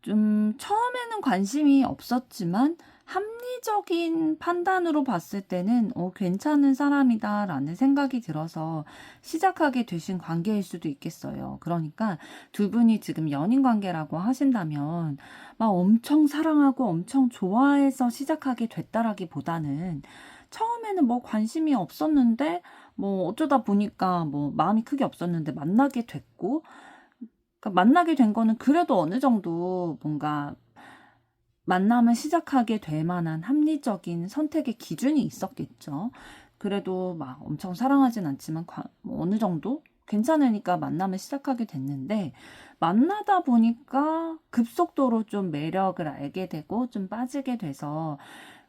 좀 처음에는 관심이 없었지만 합리적인 판단으로 봤을 때는 괜찮은 사람이다라는 생각이 들어서 시작하게 되신 관계일 수도 있겠어요. 그러니까 두 분이 지금 연인 관계라고 하신다면 막 엄청 사랑하고 엄청 좋아해서 시작하게 됐다라기보다는 처음에는 뭐 관심이 없었는데 뭐 어쩌다 보니까 뭐 마음이 크게 없었는데 만나게 됐고, 그러니까 만나게 된 거는 그래도 어느 정도 뭔가 만남을 시작하게 될 만한 합리적인 선택의 기준이 있었겠죠. 그래도 막 엄청 사랑하진 않지만 뭐 어느 정도 괜찮으니까 만남을 시작하게 됐는데, 만나다 보니까 급속도로 좀 매력을 알게 되고 좀 빠지게 돼서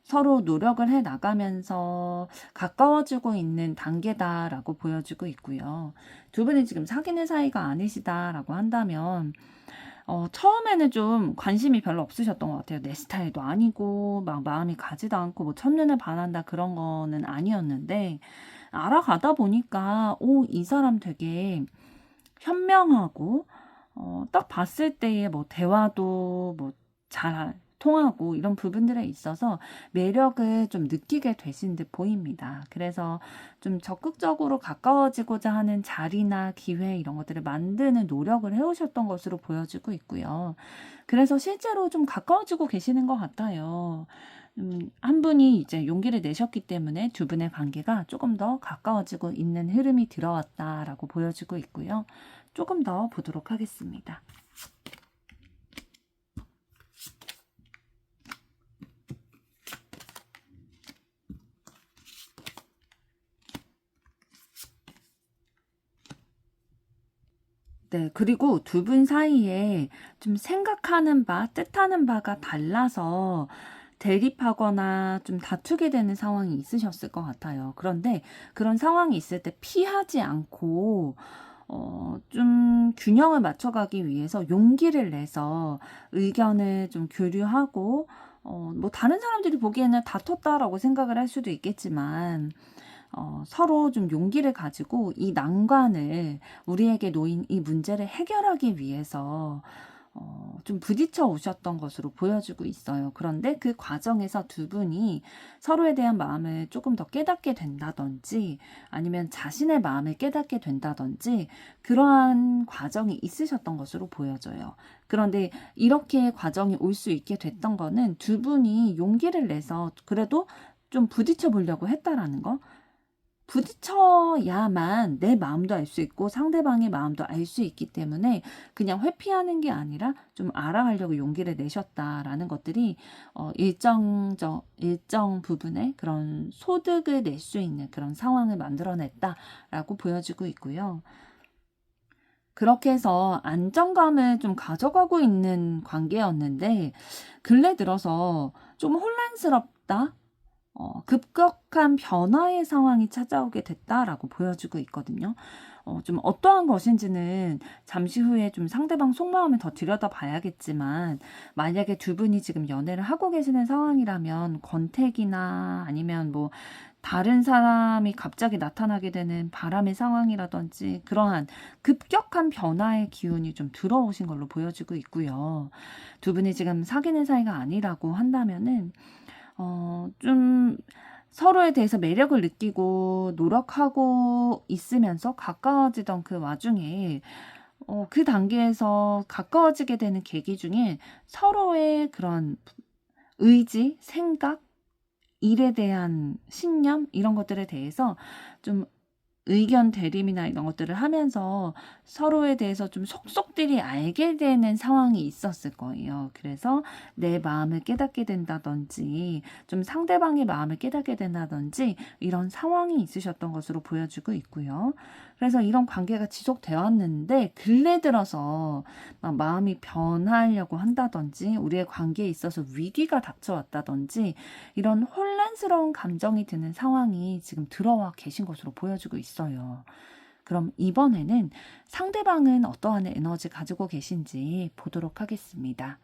서로 노력을 해 나가면서 가까워지고 있는 단계다라고 보여지고 있고요. 두 분이 지금 사귀는 사이가 아니시다라고 한다면 처음에는 좀 관심이 별로 없으셨던 것 같아요. 내 스타일도 아니고 막 마음이 가지도 않고 뭐 첫눈에 반한다 그런 거는 아니었는데, 알아가다 보니까 이 사람 되게 현명하고 딱 봤을 때의 뭐 대화도 뭐 잘 통하고 이런 부분들에 있어서 매력을 좀 느끼게 되신 듯 보입니다. 그래서 좀 적극적으로 가까워지고자 하는 자리나 기회 이런 것들을 만드는 노력을 해오셨던 것으로 보여지고 있고요. 그래서 실제로 좀 가까워지고 계시는 것 같아요. 한 분이 이제 용기를 내셨기 때문에 두 분의 관계가 조금 더 가까워지고 있는 흐름이 들어왔다라고 보여지고 있고요. 조금 더 보도록 하겠습니다. 네, 그리고 두 분 사이에 좀 생각하는 바, 뜻하는 바가 달라서 대립하거나 좀 다투게 되는 상황이 있으셨을 것 같아요. 그런데 그런 상황이 있을 때 피하지 않고 좀 균형을 맞춰가기 위해서 용기를 내서 의견을 좀 교류하고, 뭐 다른 사람들이 보기에는 다퉜다라고 생각을 할 수도 있겠지만, 서로 좀 용기를 가지고 이 난관을, 우리에게 놓인 이 문제를 해결하기 위해서 좀 부딪혀 오셨던 것으로 보여지고 있어요. 그런데 그 과정에서 두 분이 서로에 대한 마음을 조금 더 깨닫게 된다든지 아니면 자신의 마음을 깨닫게 된다든지 그러한 과정이 있으셨던 것으로 보여져요. 그런데 이렇게 과정이 올 수 있게 됐던 거는 두 분이 용기를 내서 그래도 좀 부딪혀 보려고 했다라는 거. 부딪혀야만 내 마음도 알 수 있고 상대방의 마음도 알 수 있기 때문에 그냥 회피하는 게 아니라 좀 알아가려고 용기를 내셨다라는 것들이 일정 부분의 그런 소득을 낼 수 있는 그런 상황을 만들어냈다라고 보여지고 있고요. 그렇게 해서 안정감을 좀 가져가고 있는 관계였는데, 근래 들어서 좀 혼란스럽다? 급격한 변화의 상황이 찾아오게 됐다라고 보여지고 있거든요. 좀 어떠한 것인지는 잠시 후에 좀 상대방 속마음을 더 들여다봐야겠지만, 만약에 두 분이 지금 연애를 하고 계시는 상황이라면 권태기나 아니면 뭐 다른 사람이 갑자기 나타나게 되는 바람의 상황이라든지 그러한 급격한 변화의 기운이 좀 들어오신 걸로 보여지고 있고요. 두 분이 지금 사귀는 사이가 아니라고 한다면은 좀 서로에 대해서 매력을 느끼고 노력하고 있으면서 가까워지던 그 와중에 그 단계에서 가까워지게 되는 계기 중에 서로의 그런 의지, 생각, 일에 대한 신념 이런 것들에 대해서 좀 의견 대립이나 이런 것들을 하면서 서로에 대해서 좀 속속들이 알게 되는 상황이 있었을 거예요. 그래서 내 마음을 깨닫게 된다든지 좀 상대방의 마음을 깨닫게 된다든지 이런 상황이 있으셨던 것으로 보여지고 있고요. 그래서 이런 관계가 지속되어 왔는데 근래 들어서 막 마음이 변하려고 한다든지 우리의 관계에 있어서 위기가 닥쳐왔다든지 이런 혼란스러운 감정이 드는 상황이 지금 들어와 계신 것으로 보여지고 있어요. 그럼 이번에는 상대방은 어떠한 에너지 가지고 계신지 보도록 하겠습니다.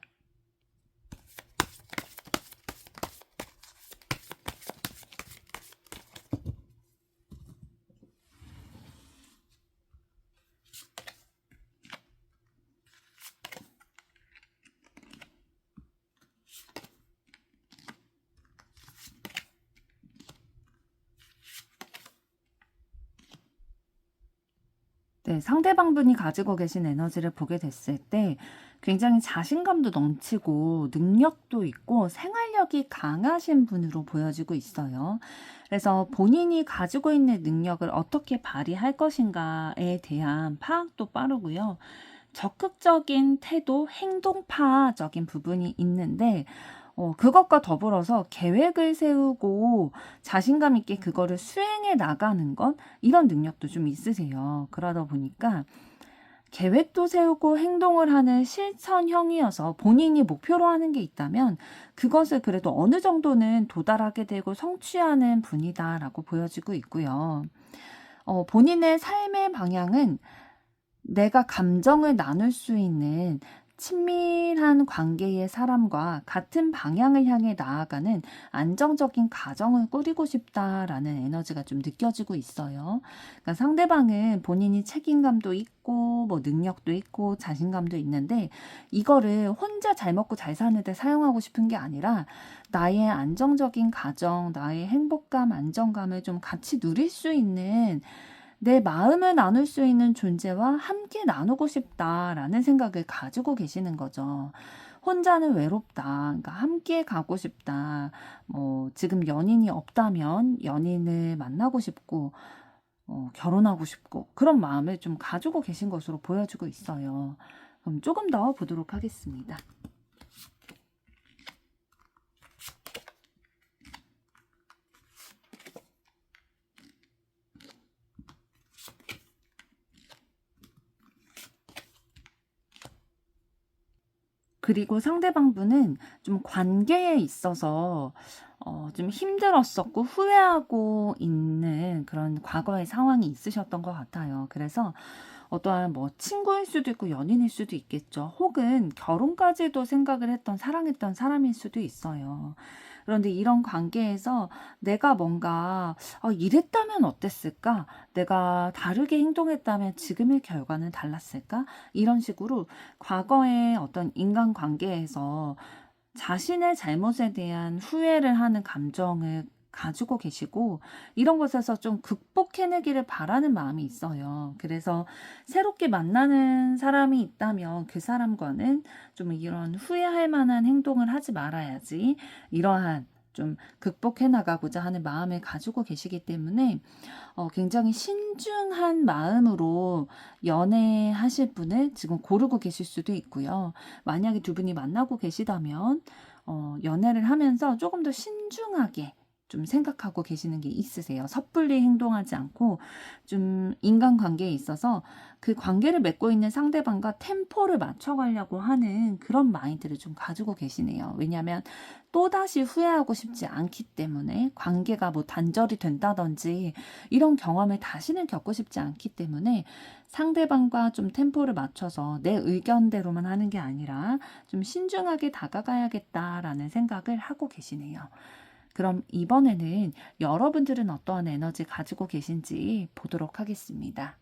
네, 상대방분이 가지고 계신 에너지를 보게 됐을 때 굉장히 자신감도 넘치고 능력도 있고 생활력이 강하신 분으로 보여지고 있어요. 그래서 본인이 가지고 있는 능력을 어떻게 발휘할 것인가에 대한 파악도 빠르고요. 적극적인 태도, 행동파적인 부분이 있는데 그것과 더불어서 계획을 세우고 자신감 있게 그거를 수행해 나가는 것 이런 능력도 좀 있으세요. 그러다 보니까 계획도 세우고 행동을 하는 실천형이어서 본인이 목표로 하는 게 있다면 그것을 그래도 어느 정도는 도달하게 되고 성취하는 분이다라고 보여지고 있고요. 본인의 삶의 방향은 내가 감정을 나눌 수 있는 친밀한 관계의 사람과 같은 방향을 향해 나아가는 안정적인 가정을 꾸리고 싶다라는 에너지가 좀 느껴지고 있어요. 그러니까 상대방은 본인이 책임감도 있고 뭐 능력도 있고 자신감도 있는데 이거를 혼자 잘 먹고 잘 사는데 사용하고 싶은 게 아니라 나의 안정적인 가정, 나의 행복감, 안정감을 좀 같이 누릴 수 있는 내 마음을 나눌 수 있는 존재와 함께 나누고 싶다라는 생각을 가지고 계시는 거죠. 혼자는 외롭다. 그러니까 함께 가고 싶다. 뭐 지금 연인이 없다면 연인을 만나고 싶고 결혼하고 싶고 그런 마음을 좀 가지고 계신 것으로 보여지고 있어요. 그럼 조금 더 보도록 하겠습니다. 그리고 상대방분은 좀 관계에 있어서 좀 힘들었었고 후회하고 있는 그런 과거의 상황이 있으셨던 것 같아요. 그래서 어떠한 뭐 친구일 수도 있고 연인일 수도 있겠죠. 혹은 결혼까지도 생각을 했던 사랑했던 사람일 수도 있어요. 그런데 이런 관계에서 내가 뭔가 이랬다면 어땠을까? 내가 다르게 행동했다면 지금의 결과는 달랐을까? 이런 식으로 과거의 어떤 인간관계에서 자신의 잘못에 대한 후회를 하는 감정을 가지고 계시고 이런 것에서 좀 극복해내기를 바라는 마음이 있어요. 그래서 새롭게 만나는 사람이 있다면 그 사람과는 좀 이런 후회할 만한 행동을 하지 말아야지 이러한 좀 극복해 나가고자 하는 마음을 가지고 계시기 때문에 굉장히 신중한 마음으로 연애하실 분을 지금 고르고 계실 수도 있고요. 만약에 두 분이 만나고 계시다면 연애를 하면서 조금 더 신중하게 좀 생각하고 계시는 게 있으세요. 섣불리 행동하지 않고 좀 인간관계에 있어서 그 관계를 맺고 있는 상대방과 템포를 맞춰가려고 하는 그런 마인드를 좀 가지고 계시네요. 왜냐하면 또다시 후회하고 싶지 않기 때문에 관계가 뭐 단절이 된다든지 이런 경험을 다시는 겪고 싶지 않기 때문에 상대방과 좀 템포를 맞춰서 내 의견대로만 하는 게 아니라 좀 신중하게 다가가야겠다라는 생각을 하고 계시네요. 그럼 이번에는 여러분들은 어떠한 에너지 가지고 계신지 보도록 하겠습니다.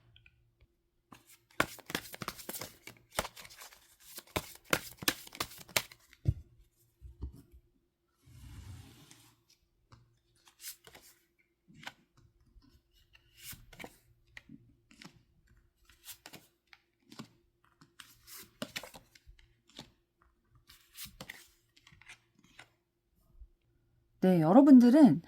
네, 여러분들은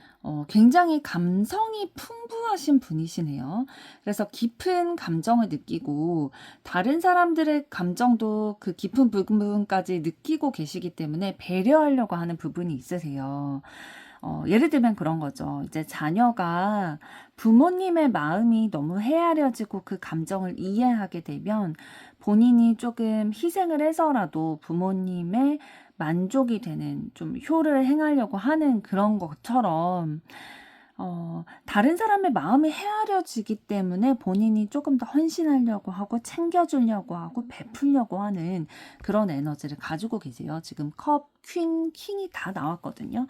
굉장히 감성이 풍부하신 분이시네요. 그래서 깊은 감정을 느끼고 다른 사람들의 감정도 그 깊은 부분까지 느끼고 계시기 때문에 배려하려고 하는 부분이 있으세요. 예를 들면 그런 거죠. 이제 자녀가 부모님의 마음이 너무 헤아려지고 그 감정을 이해하게 되면 본인이 조금 희생을 해서라도 부모님의 만족이 되는 좀 효를 행하려고 하는 그런 것처럼 다른 사람의 마음이 헤아려지기 때문에 본인이 조금 더 헌신하려고 하고 챙겨주려고 하고 베풀려고 하는 그런 에너지를 가지고 계세요. 지금 컵, 퀸, 킹이 다 나왔거든요.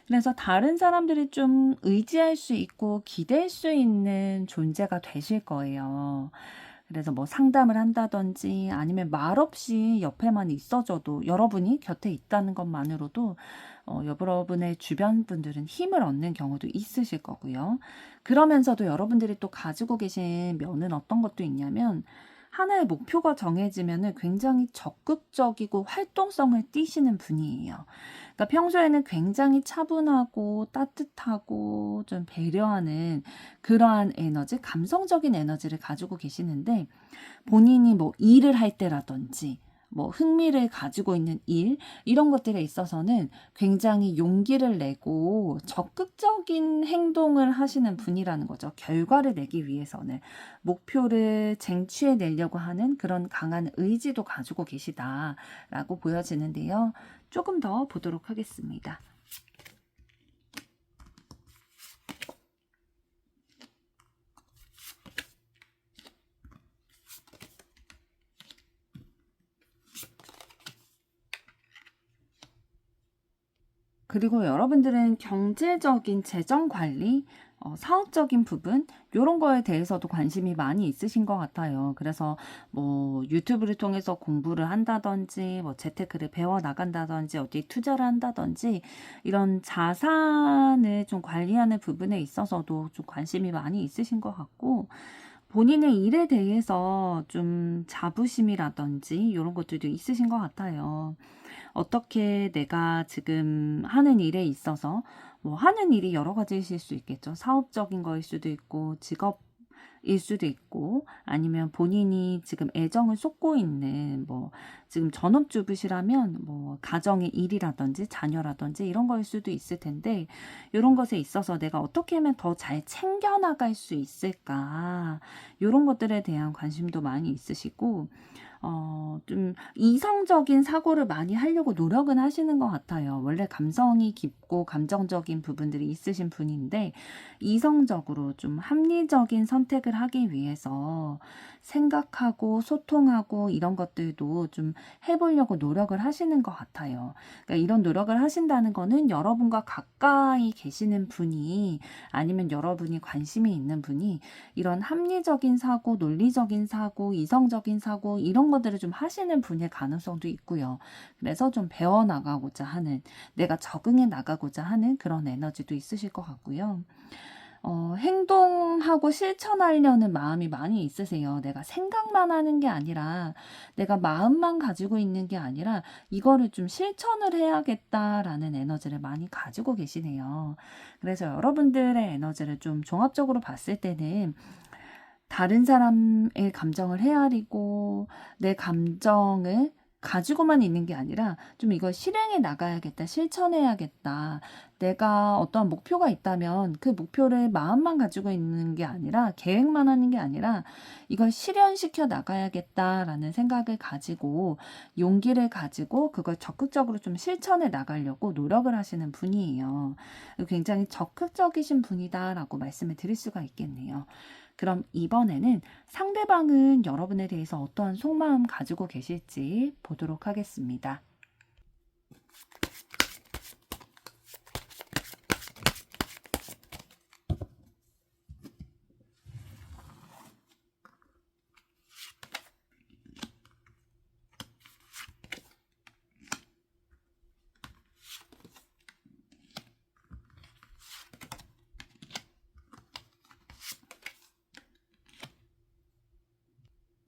그래서 다른 사람들이 좀 의지할 수 있고 기댈 수 있는 존재가 되실 거예요. 그래서 뭐 상담을 한다든지 아니면 말없이 옆에만 있어줘도 여러분이 곁에 있다는 것만으로도 여러분의 주변 분들은 힘을 얻는 경우도 있으실 거고요. 그러면서도 여러분들이 또 가지고 계신 면은 어떤 것도 있냐면 하나의 목표가 정해지면은 굉장히 적극적이고 활동성을 띠시는 분이에요. 그러니까 평소에는 굉장히 차분하고 따뜻하고 좀 배려하는 그러한 에너지, 감성적인 에너지를 가지고 계시는데 본인이 뭐 일을 할 때라든지 뭐 흥미를 가지고 있는 일 이런 것들에 있어서는 굉장히 용기를 내고 적극적인 행동을 하시는 분이라는 거죠. 결과를 내기 위해서는 목표를 쟁취해 내려고 하는 그런 강한 의지도 가지고 계시다라고 보여지는데요. 조금 더 보도록 하겠습니다. 그리고 여러분들은 경제적인 재정 관리, 사업적인 부분, 요런 거에 대해서도 관심이 많이 있으신 것 같아요. 그래서 뭐 유튜브를 통해서 공부를 한다든지, 뭐 재테크를 배워 나간다든지, 어디 투자를 한다든지, 이런 자산을 좀 관리하는 부분에 있어서도 좀 관심이 많이 있으신 것 같고, 본인의 일에 대해서 좀 자부심이라든지, 이런 것들도 있으신 것 같아요. 어떻게 내가 지금 하는 일에 있어서 뭐 하는 일이 여러 가지일 수 있겠죠. 사업적인 거일 수도 있고 직업일 수도 있고 아니면 본인이 지금 애정을 쏟고 있는 뭐 지금 전업주부시라면 뭐 가정의 일이라든지 자녀라든지 이런 거일 수도 있을 텐데 이런 것에 있어서 내가 어떻게 하면 더 잘 챙겨나갈 수 있을까 이런 것들에 대한 관심도 많이 있으시고 좀 이성적인 사고를 많이 하려고 노력은 하시는 것 같아요. 원래 감성이 깊고 감정적인 부분들이 있으신 분인데, 이성적으로 좀 합리적인 선택을 하기 위해서 생각하고 소통하고 이런 것들도 좀 해보려고 노력을 하시는 것 같아요. 그러니까 이런 노력을 하신다는 거는 여러분과 가까이 계시는 분이 아니면 여러분이 관심이 있는 분이 이런 합리적인 사고, 논리적인 사고, 이성적인 사고 이런 것들을 좀 하시는 분일 가능성도 있고요. 그래서 좀 배워나가고자 하는, 내가 적응해 나가고자 하는 그런 에너지도 있으실 것 같고요. 행동하고 실천하려는 마음이 많이 있으세요. 내가 생각만 하는 게 아니라, 내가 마음만 가지고 있는 게 아니라, 이거를 좀 실천을 해야겠다라는 에너지를 많이 가지고 계시네요. 그래서 여러분들의 에너지를 좀 종합적으로 봤을 때는 다른 사람의 감정을 헤아리고 내 감정을 가지고만 있는 게 아니라 좀 이걸 실행해 나가야겠다, 실천해야겠다. 내가 어떠한 목표가 있다면 그 목표를 마음만 가지고 있는 게 아니라 계획만 하는 게 아니라 이걸 실현시켜 나가야겠다라는 생각을 가지고 용기를 가지고 그걸 적극적으로 좀 실천해 나가려고 노력을 하시는 분이에요. 굉장히 적극적이신 분이다라고 말씀을 드릴 수가 있겠네요. 그럼 이번에는 상대방은 여러분에 대해서 어떠한 속마음 가지고 계실지 보도록 하겠습니다.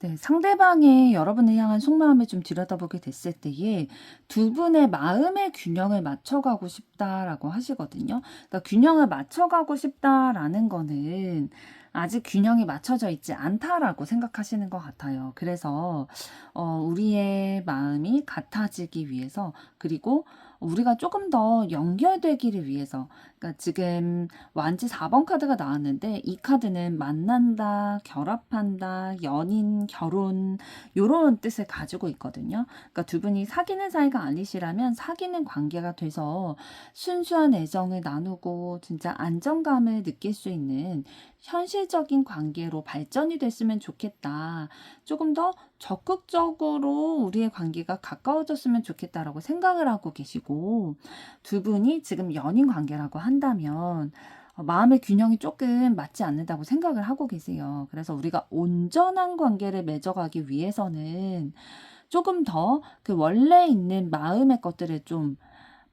네, 상대방의 여러분을 향한 속마음을 좀 들여다보게 됐을 때에 두 분의 마음의 균형을 맞춰가고 싶다라고 하시거든요. 그러니까 균형을 맞춰가고 싶다라는 거는 아직 균형이 맞춰져 있지 않다라고 생각하시는 것 같아요. 그래서 우리의 마음이 같아지기 위해서, 그리고 우리가 조금 더 연결되기를 위해서, 그러니까 지금 완지 4번 카드가 나왔는데 이 카드는 만난다, 결합한다, 연인, 결혼 요런 뜻을 가지고 있거든요. 그러니까 두 분이 사귀는 사이가 아니시라면 사귀는 관계가 돼서 순수한 애정을 나누고 진짜 안정감을 느낄 수 있는 현실적인 관계로 발전이 됐으면 좋겠다. 조금 더 적극적으로 우리의 관계가 가까워졌으면 좋겠다라고 생각을 하고 계시고, 두 분이 지금 연인 관계라고 한다면 마음의 균형이 조금 맞지 않는다고 생각을 하고 계세요. 그래서 우리가 온전한 관계를 맺어가기 위해서는 조금 더 그 원래 있는 마음의 것들을 좀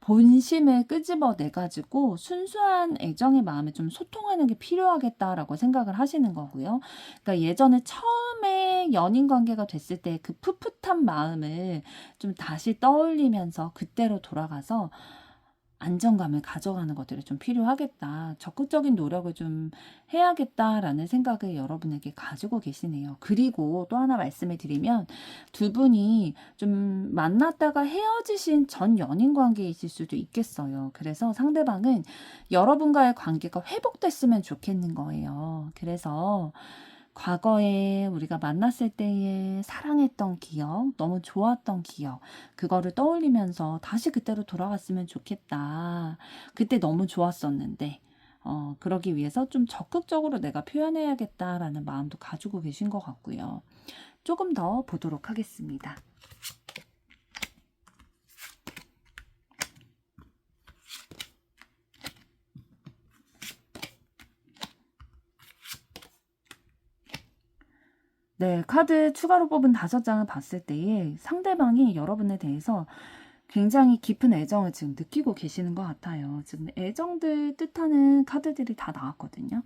본심을 끄집어내 가지고 순수한 애정의 마음에 좀 소통하는 게 필요하겠다라고 생각을 하시는 거고요. 그러니까 예전에 처음에 연인 관계가 됐을 때 그 풋풋한 마음을 좀 다시 떠올리면서 그때로 돌아가서 안정감을 가져가는 것들이 좀 필요하겠다. 적극적인 노력을 좀 해야겠다라는 생각을 여러분에게 가지고 계시네요. 그리고 또 하나 말씀을 드리면 두 분이 좀 만났다가 헤어지신 전 연인 관계이실 수도 있겠어요. 그래서 상대방은 여러분과의 관계가 회복됐으면 좋겠는 거예요. 그래서 과거에 우리가 만났을 때의 사랑했던 기억, 너무 좋았던 기억, 그거를 떠올리면서 다시 그때로 돌아갔으면 좋겠다. 그때 너무 좋았었는데, 그러기 위해서 좀 적극적으로 내가 표현해야겠다라는 마음도 가지고 계신 것 같고요. 조금 더 보도록 하겠습니다. 네, 카드 추가로 뽑은 5장을 봤을 때에 상대방이 여러분에 대해서 굉장히 깊은 애정을 지금 느끼고 계시는 것 같아요. 지금 애정들 뜻하는 카드들이 다 나왔거든요.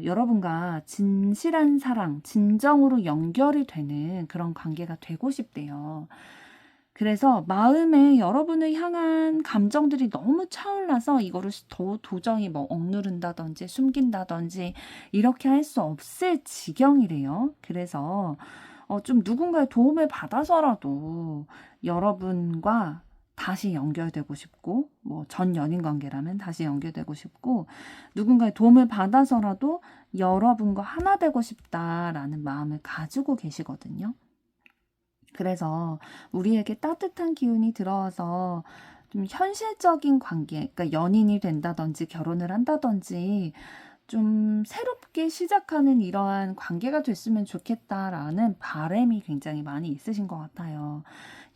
여러분과 진실한 사랑, 진정으로 연결이 되는 그런 관계가 되고 싶대요. 그래서 마음에 여러분을 향한 감정들이 너무 차올라서 이거를 도저히 뭐 억누른다든지 숨긴다든지 이렇게 할 수 없을 지경이래요. 그래서 좀 누군가의 도움을 받아서라도 여러분과 다시 연결되고 싶고, 뭐 전 연인 관계라면 다시 연결되고 싶고, 누군가의 도움을 받아서라도 여러분과 하나 되고 싶다라는 마음을 가지고 계시거든요. 그래서 우리에게 따뜻한 기운이 들어와서 좀 현실적인 관계, 그러니까 연인이 된다든지 결혼을 한다든지 좀 새롭게 시작하는 이러한 관계가 됐으면 좋겠다라는 바람이 굉장히 많이 있으신 것 같아요.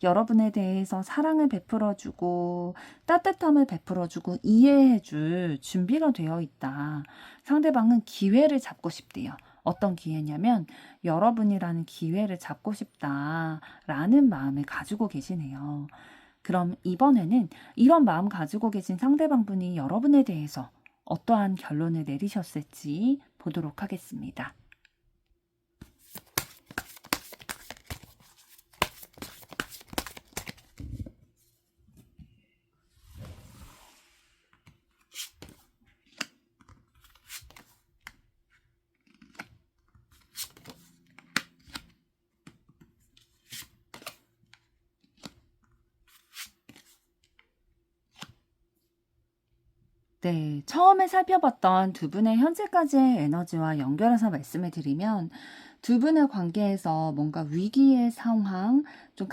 여러분에 대해서 사랑을 베풀어주고 따뜻함을 베풀어주고 이해해줄 준비가 되어 있다. 상대방은 기회를 잡고 싶대요. 어떤 기회냐면 여러분이라는 기회를 잡고 싶다라는 마음을 가지고 계시네요. 그럼 이번에는 이런 마음 가지고 계신 상대방분이 여러분에 대해서 어떠한 결론을 내리셨을지 보도록 하겠습니다. 네, 처음에 살펴봤던 두 분의 현재까지의 에너지와 연결해서 말씀을 드리면 두 분의 관계에서 뭔가 위기의 상황, 좀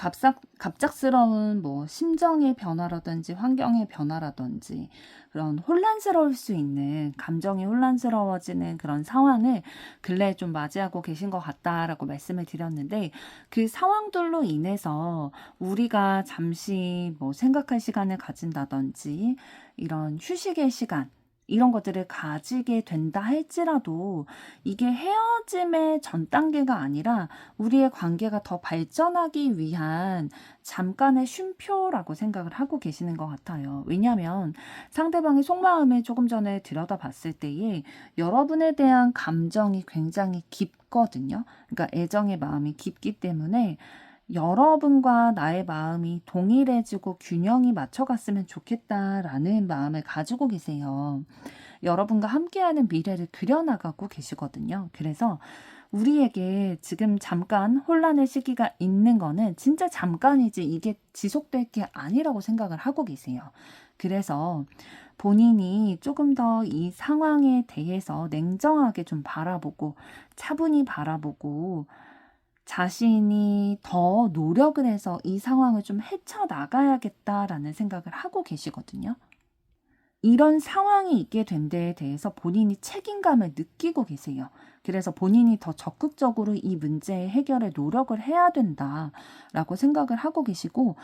갑작스러운 뭐 심정의 변화라든지 환경의 변화라든지 그런 혼란스러울 수 있는 감정이 혼란스러워지는 그런 상황을 근래에 좀 맞이하고 계신 것 같다라고 말씀을 드렸는데 그 상황들로 인해서 우리가 잠시 뭐 생각할 시간을 가진다든지 이런 휴식의 시간, 이런 것들을 가지게 된다 할지라도 이게 헤어짐의 전 단계가 아니라 우리의 관계가 더 발전하기 위한 잠깐의 쉼표라고 생각을 하고 계시는 것 같아요. 왜냐하면 상대방의 속마음을 조금 전에 들여다봤을 때에 여러분에 대한 감정이 굉장히 깊거든요. 그러니까 애정의 마음이 깊기 때문에 여러분과 나의 마음이 동일해지고 균형이 맞춰갔으면 좋겠다라는 마음을 가지고 계세요. 여러분과 함께하는 미래를 그려나가고 계시거든요. 그래서 우리에게 지금 잠깐 혼란의 시기가 있는 거는 진짜 잠깐이지 이게 지속될 게 아니라고 생각을 하고 계세요. 그래서 본인이 조금 더 이 상황에 대해서 냉정하게 좀 바라보고 차분히 바라보고 자신이 더 노력을 해서 이 상황을 좀 헤쳐나가야겠다라는 생각을 하고 계시거든요. 이런 상황이 있게 된 데에 대해서 본인이 책임감을 느끼고 계세요. 그래서 본인이 더 적극적으로 이 문제의 해결에 노력을 해야 된다라고 생각을 하고 계시고,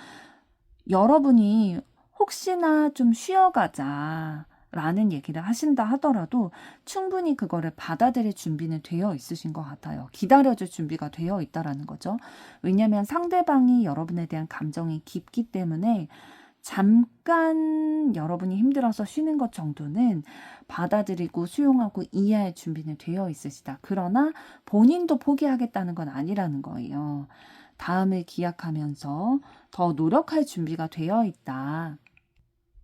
여러분이 혹시나 좀 쉬어가자 라는 얘기를 하신다 하더라도 충분히 그거를 받아들일 준비는 되어 있으신 것 같아요. 기다려줄 준비가 되어 있다라는 거죠. 왜냐하면 상대방이 여러분에 대한 감정이 깊기 때문에 잠깐 여러분이 힘들어서 쉬는 것 정도는 받아들이고 수용하고 이해할 준비는 되어 있으시다. 그러나 본인도 포기하겠다는 건 아니라는 거예요. 다음을 기약하면서 더 노력할 준비가 되어 있다.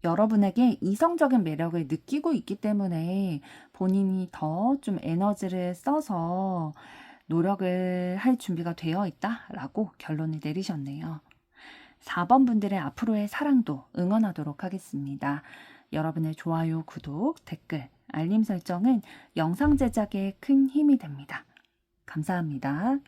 여러분에게 이성적인 매력을 느끼고 있기 때문에 본인이 더 좀 에너지를 써서 노력을 할 준비가 되어 있다라고 결론을 내리셨네요. 4번 분들의 앞으로의 사랑도 응원하도록 하겠습니다. 여러분의 좋아요, 구독, 댓글, 알림 설정은 영상 제작에 큰 힘이 됩니다. 감사합니다.